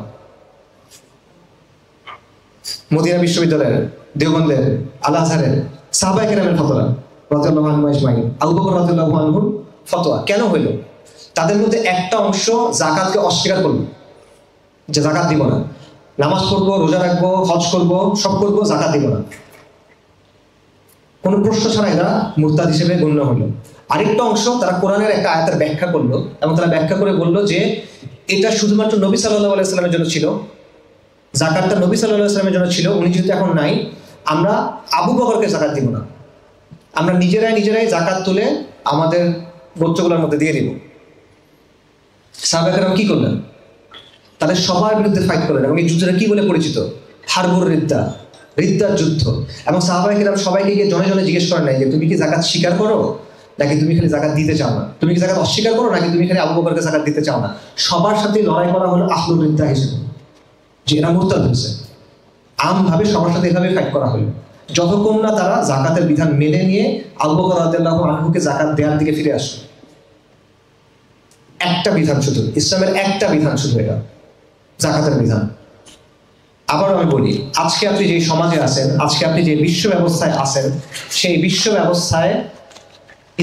মদিনা বিশ্ববিদ্যালয়ের, দেওবন্দের, আল আজহারের সাহাবায়ে কেরামের ফতোয়া রাদিয়াল্লাহু আনহুম আজমাইন, আবু বকর রাদিয়াল্লাহু আনহুর ফতোয়া। কেন হইল? তাদের মধ্যে একটা অংশ যাকাতকে অস্বীকার করলো, যে যাকাত দিব না, নামাজ পড়বো, রোজা রাখবো, হজ করবো, সব করবো, যাকাত দিব না, কোনো প্রশ্ন ছাড়া এরা মুরতাদ হিসেবে গণ্য হলো। আরেকটা অংশ তারা কোরআনের একটা আয়াতের ব্যাখ্যা করলো এবং তারা ব্যাখ্যা করে বললো যে এটা শুধুমাত্র নবী সাল্লাল্লাহু আলাইহি ওয়াসাল্লামের জন্য ছিল, যাকাতটা নবী সাল্লাল্লাহু আলাইহি ওয়াসাল্লামের জন্য ছিল, উনি যেহেতু এখন নাই, আমরা আবু বকরকে যাকাত দিব না, আমরা নিজেরাই যাকাত তুলে আমাদের গোত্রগুলোর মধ্যে দিয়ে দিব। সাহাবায়ে কেরাম কি করলেন? তাদের সবার বিরুদ্ধে ফাইট করলেন এবং এই যুদ্ধটা কি বলে পরিচিত? হারবুর রিদ্দা, রিদ্দার যুদ্ধ। এবং সাহাবায়ে কেরাম সবাইকে গিয়ে জনে জনে জিজ্ঞেস করেন নাই যে তুমি কি যাকাত স্বীকার করো নাকি তুমি খালি যাকাত দিতে চাও না, তুমি কি যাকাত অস্বীকার করো নাকি তুমি খালি আবু বকরকে যাকাত দিতে চাও না। সবার সাথে লড়াই করা হলো আহলুর রিদ্দা হিসেবে, যে এরা মুরতাদ হয়েছে। আমভাবে সবার সাথে এভাবে ফাইট করা হলো যতক্ষণ না তারা যাকাতের বিধান মেনে নিয়ে আবু বকর রাদিয়াল্লাহু আনহুকে যাকাত দেওয়ার দিকে ফিরে আসে। একটা বিধান শুধু, ইসলামের একটা বিধান শুধু, এটা যাকাতের বিধান। আবার আমি বলি, আজকে আপনি যে সমাজে আছেন, আজকে আপনি যে বিশ্ব ব্যবস্থায় আছেন, সেই বিশ্ব ব্যবস্থায়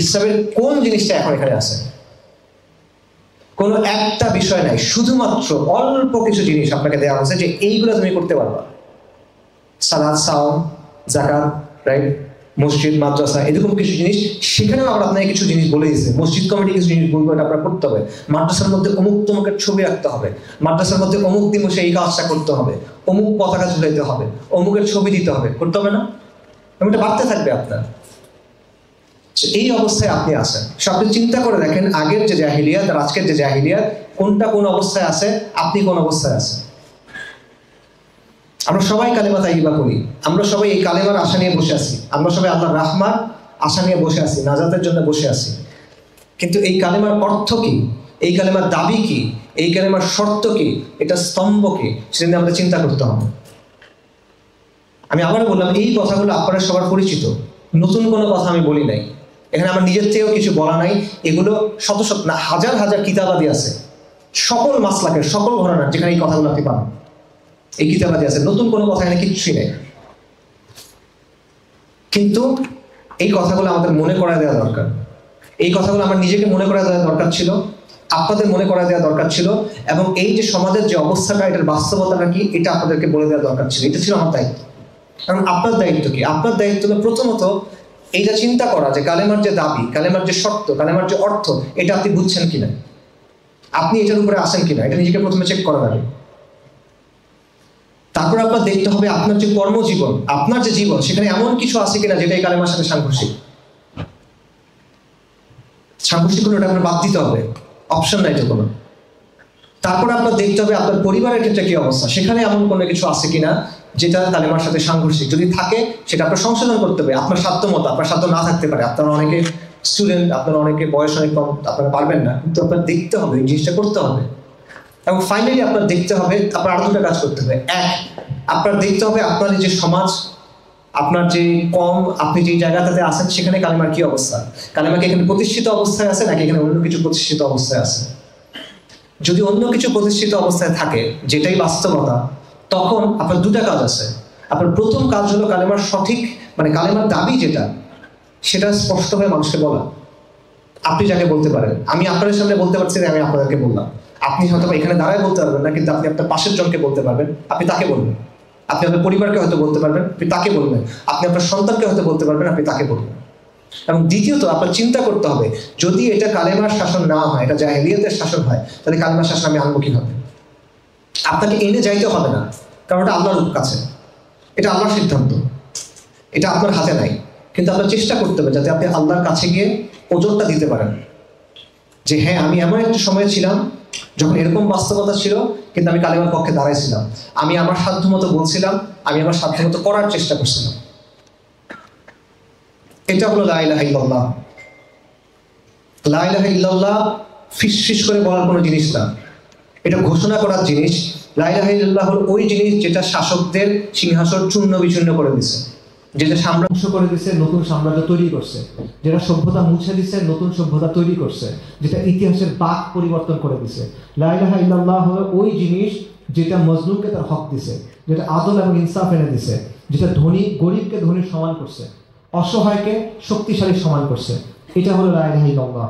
ইসলামের কোন জিনিসটা এখন এখানে আছে? কোনো একটা বিষয় নাই, শুধুমাত্র অল্প কিছু জিনিস আপনাকে দেওয়া হয়েছে যে এইগুলো তুমি করতে পারবা। সালাত, সাওম, যাকাত, রাইট, মসজিদ, মাদ্রাসা, এরকম কিছু জিনিস। সেখানেও আবার আপনাকে কিছু জিনিস বলে দিয়েছে, মসজিদ কমিটি কিছু জিনিস বলবো, এটা আপনার করতে হবে। মাদ্রাসার মধ্যে অমুক তমুকের ছবি রাখতে হবে, মাদ্রাসার মধ্যে অমুক দিবসে এই কাজটা করতে হবে, অমুক পতাকা ঝুলাইতে হবে, অমুকের ছবি দিতে হবে, করতে হবে না? এবং এটা বাড়তে থাকবে আপনার। এই অবস্থায় আপনি আছেন। আপনি চিন্তা করে দেখেন, আগের যে জাহিলিয়াত আর আজকের যে জাহিলিয়াত, কোনটা কোন অবস্থায় আছে, আপনি কোন অবস্থায় আছেন। আমরা সবাই কালেমা তাইয়্যিবা করি, আমরা সবাই এই কালেমার আশা নিয়ে বসে আছি, আমরা সবাই আল্লাহর রাহমাত আশা নিয়ে বসে আছি, নাজাতের জন্য বসে আছি। কিন্তু এই কালেমার অর্থ কি, এই কালেমার দাবি কি, এই কালেমার শর্ত কি, এটা স্তম্ভ কি, সেটা নিয়ে আমাদের চিন্তা করতে হবে। আমি আবারও বললাম, এই কথাগুলো আপনারা সবার পরিচিত, নতুন কোনো কথা আমি বলি নাই, এখানে আমার নিজের থেকেও কিছু বলা নাই। এগুলো শত শত না হাজার হাজার কিতাবাদি আছে, সকল মাসলাকের, সকল ঘরানার, যেখানে এই কথাগুলো আপনি পান, এই কিতাবাদি আছে। নতুন কোনো কথা এখানে কিচ্ছুই নেই। কিন্তু এই কথাগুলো আমাদের মনে করায় দেওয়া দরকার। এই কথাগুলো আমার নিজেকে মনে করায় দেওয়া দরকার ছিল, আপনাদের মনে করায় দেওয়া দরকার ছিল, এবং এই যে সমাজের যে অবস্থাটা, এটার বাস্তবতাটা কি, এটা আপনাদেরকে বলে দেওয়া দরকার ছিল। এটা ছিল আমার দায়িত্ব। কারণ আপনার দায়িত্ব কি? আপনার দায়িত্ব হলো প্রথমত এইটা চিন্তা করা যে কালেমার যে দাবি, কালেমার যে শর্ত, কালেমার যে অর্থ, এটা আপনি বুঝছেন কিনা, আপনি এটার উপরে আসেন কিনা, এটা নিজেকে প্রথমে চেক করা লাগে। তারপর আপনার দেখতে হবে আপনার যে কর্মজীবন, আপনার যে জীবন, সেখানে এমন কিছু আছে কিনা যেটা এই কালেমার সাথে সাংঘর্ষিক। সাংঘর্ষিক হলে ওটা আপনার বাদ দিতে হবে, অপশন নাই তো কোনো। তারপর আপনার দেখতে হবে আপনার পরিবারের ক্ষেত্রে কি অবস্থা, সেখানে এমন কোনো কিছু আছে কিনা যেটা কালেমার সাথে সাংঘর্ষিক। যদি থাকে সেটা আপনার সংশোধন করতে হবে, আপনার সাধ্য মতো। আপনার সাধ্য না থাকতে পারে, আপনারা অনেকে স্টুডেন্ট, আপনার অনেকে বয়স অনেক কম, আপনারা পারবেন না, কিন্তু আপনার দেখতে হবে, এই জিনিসটা করতে হবে। এবং ফাইনালি আপনার দেখতে হবে, আপনার আরো দুটো কাজ করতে হবে। এক, আপনার দেখতে হবে আপনার যে সমাজ, আপনার যে কম, আপনি যে জায়গাটাতে আছেন, সেখানে কালেমার কি অবস্থা। কালেমা কি এখানে প্রতিষ্ঠিত অবস্থায় আছে নাকি এখানে অন্য কিছু প্রতিষ্ঠিত অবস্থায় আছে? যদি অন্য কিছু প্রতিষ্ঠিত অবস্থায় থাকে, যেটাই বাস্তবতা, তখন আপনার দুটা কাজ আছে। আপনার প্রথম কাজ হলো কালেমার সঠিক, মানে কালেমার দাবি যেটা, সেটা স্পষ্টভাবে মানুষকে বলা। আপনি যাকে বলতে পারেন, আমি আপনাদের সামনে বলতে পারছি যে আমি আপনাদেরকে বললাম। আপনি হয়তো এখানে দাঁড়ায় বলতে পারবেন না, কিন্তু আপনি আপনার পাশের জনকে বলতে পারবেন, আপনি তাকে বলবেন। আপনি আপনার পরিবারকে হয়তো বলতে পারবেন, আপনি তাকে বলবেন। আপনি আপনার সন্তানকে হয়তো বলতে পারবেন, আপনি তাকে বলবেন। এবং দ্বিতীয়ত আপনার চিন্তা করতে হবে, যদি এটা কালেমার শাসন না হয়, এটা জাহেলিয়াতের শাসন হয়, তাহলে কালেমার শাসন আমি আনবো কিভাবে? আপনাকে এনে যাইতে হবে না, কারণ এটা আল্লাহর কাছে, এটা আল্লাহর সিদ্ধান্ত, এটা আপনার হাতে নাই। কিন্তু আপনার চেষ্টা করতে হবে যাতে আপনি আল্লাহর কাছে গিয়ে ওজনটা দিতে পারেন, যে হ্যাঁ, আমি এমন একটা সময় ছিলাম যখন এরকম বাস্তবতা ছিল, কিন্তু আমি কালেমার পক্ষে দাঁড়াইছিলাম, আমি আমার সাধ্যমতো বলছিলাম, আমি আমার সাধ্যমতো করার চেষ্টা করছিলাম। এটা হলো লা ইলাহা ইল্লাল্লাহ। লা ইলাহা ইল্লাল্লাহ ফিস ফিস করে বলার কোনো জিনিস না, এটা ঘোষণা করার জিনিস। লা ইলাহা ইল্লাল্লাহ হলো ওই জিনিস যেটা শাসকদের সিংহাসন চূর্ণ বিচূর্ণ করে দিছে, যেটা সাম্রাজ্য করে দিছে, নতুন সাম্রাজ্য তৈরি করছে, যেটা সভ্যতা মুছে দিছে, নতুন সভ্যতা তৈরি করছে, যেটা ইতিহাসের বাঁক পরিবর্তন করে দিছে। লা ইলাহা ইল্লাল্লাহ হলো ওই জিনিস যেটা মজলুমকে তার হক দিছে, যেটা আদল এবং ইনসাফ এনে দিছে, যেটা ধনী গরিবকে ধনীর সমান করছে, অসহায়কে শক্তিশালী সমান করছে। এটা হলো লা ইলাহা ইল্লাল্লাহ।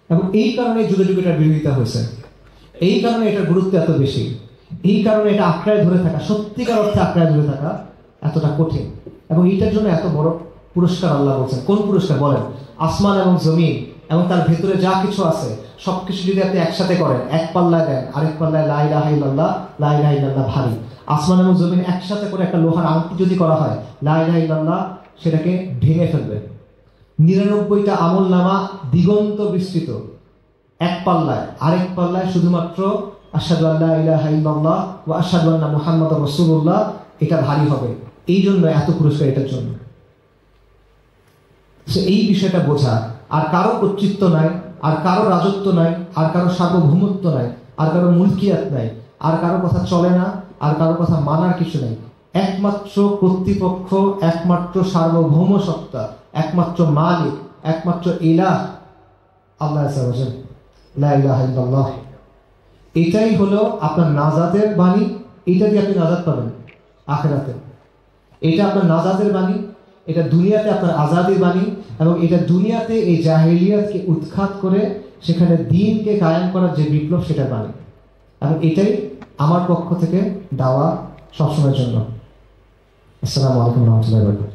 এবং এই কারণে যুগে যুগে এটার বিরোধিতা হয়েছে, এই কারণে এটার গুরুত্ব এত বেশি, এই কারণে এটা আঁকড়ায় ধরে থাকা, সত্যিকার অর্থে আঁকড়ায় ধরে থাকা এতটা কঠিন। এবং এইটার জন্য এত বড় পুরস্কার আল্লাহ বলছেন। কোন পুরস্কার বলেন? আসমান এবং জমিন এবং তার ভেতরে যা কিছু আছে সবকিছু যদি আপনি একসাথে করেন, এক পাল্লায় দেন, আরেক পাল্লায় লা ইলাহা ইল্লাল্লাহ, লা ইলাহা ইল্লাল্লাহ ভারী। আসমান এবং জমিন একসাথে করে একটা লোহার আংটি যদি করা হয়, লা ইলাহা ইল্লাল্লাহ সেটাকে ভেঙে ফেলবে। 99টা আমল নামা দিগন্ত বিস্তৃত, এক পাল্লায়, আরেক পাল্লায় শুধুমাত্র আশহাদু আল্লা ইলাহা ইল্লাল্লাহ ওয়া আশহাদু আন্না মুহাম্মাদুর রাসূলুল্লাহ, এটা ভারী হবে। এই জন্য এত পুরস্কার এটার জন্য। এই বিষয়টা বোঝা, আর কারো কর্তৃত্ব নাই, আর কারো রাজত্ব নাই, আর কারো সার্বভৌমত্ব নাই, আর কারো মুলকিয়াত নাই, আর কারো কথা চলে না, আর কারো কথা মানার কিছু নেই। একমাত্র কর্তৃপক্ষ, একমাত্র সার্বভৌম সত্তা, একমাত্র মালিক, একমাত্র ইলাহ আল্লাহ আযজা ওয়া জাল, লা ইলাহা ইল্লাল্লাহ। এটাই হলো আপনার নাজাতের বাণী। এটা দিয়ে আপনি নাজাত পাবেন আখিরাতে। এটা আপনার নাজাতের বাণী, এটা দুনিয়াতে আপনার আজাদের বাণী, এবং এটা দুনিয়াতে এই জাহেলিয়াতকে উৎখাত করে সেখানে দ্বীনকে কায়েম করার যে বিপ্লব, সেটার বাণী। এবং এটাই আমার পক্ষ থেকে দাওয়া সবসময়ের জন্য। আসসালামু আলাইকুম ওয়া রাহমাতুল্লাহি ওয়া বারাকাতুহু।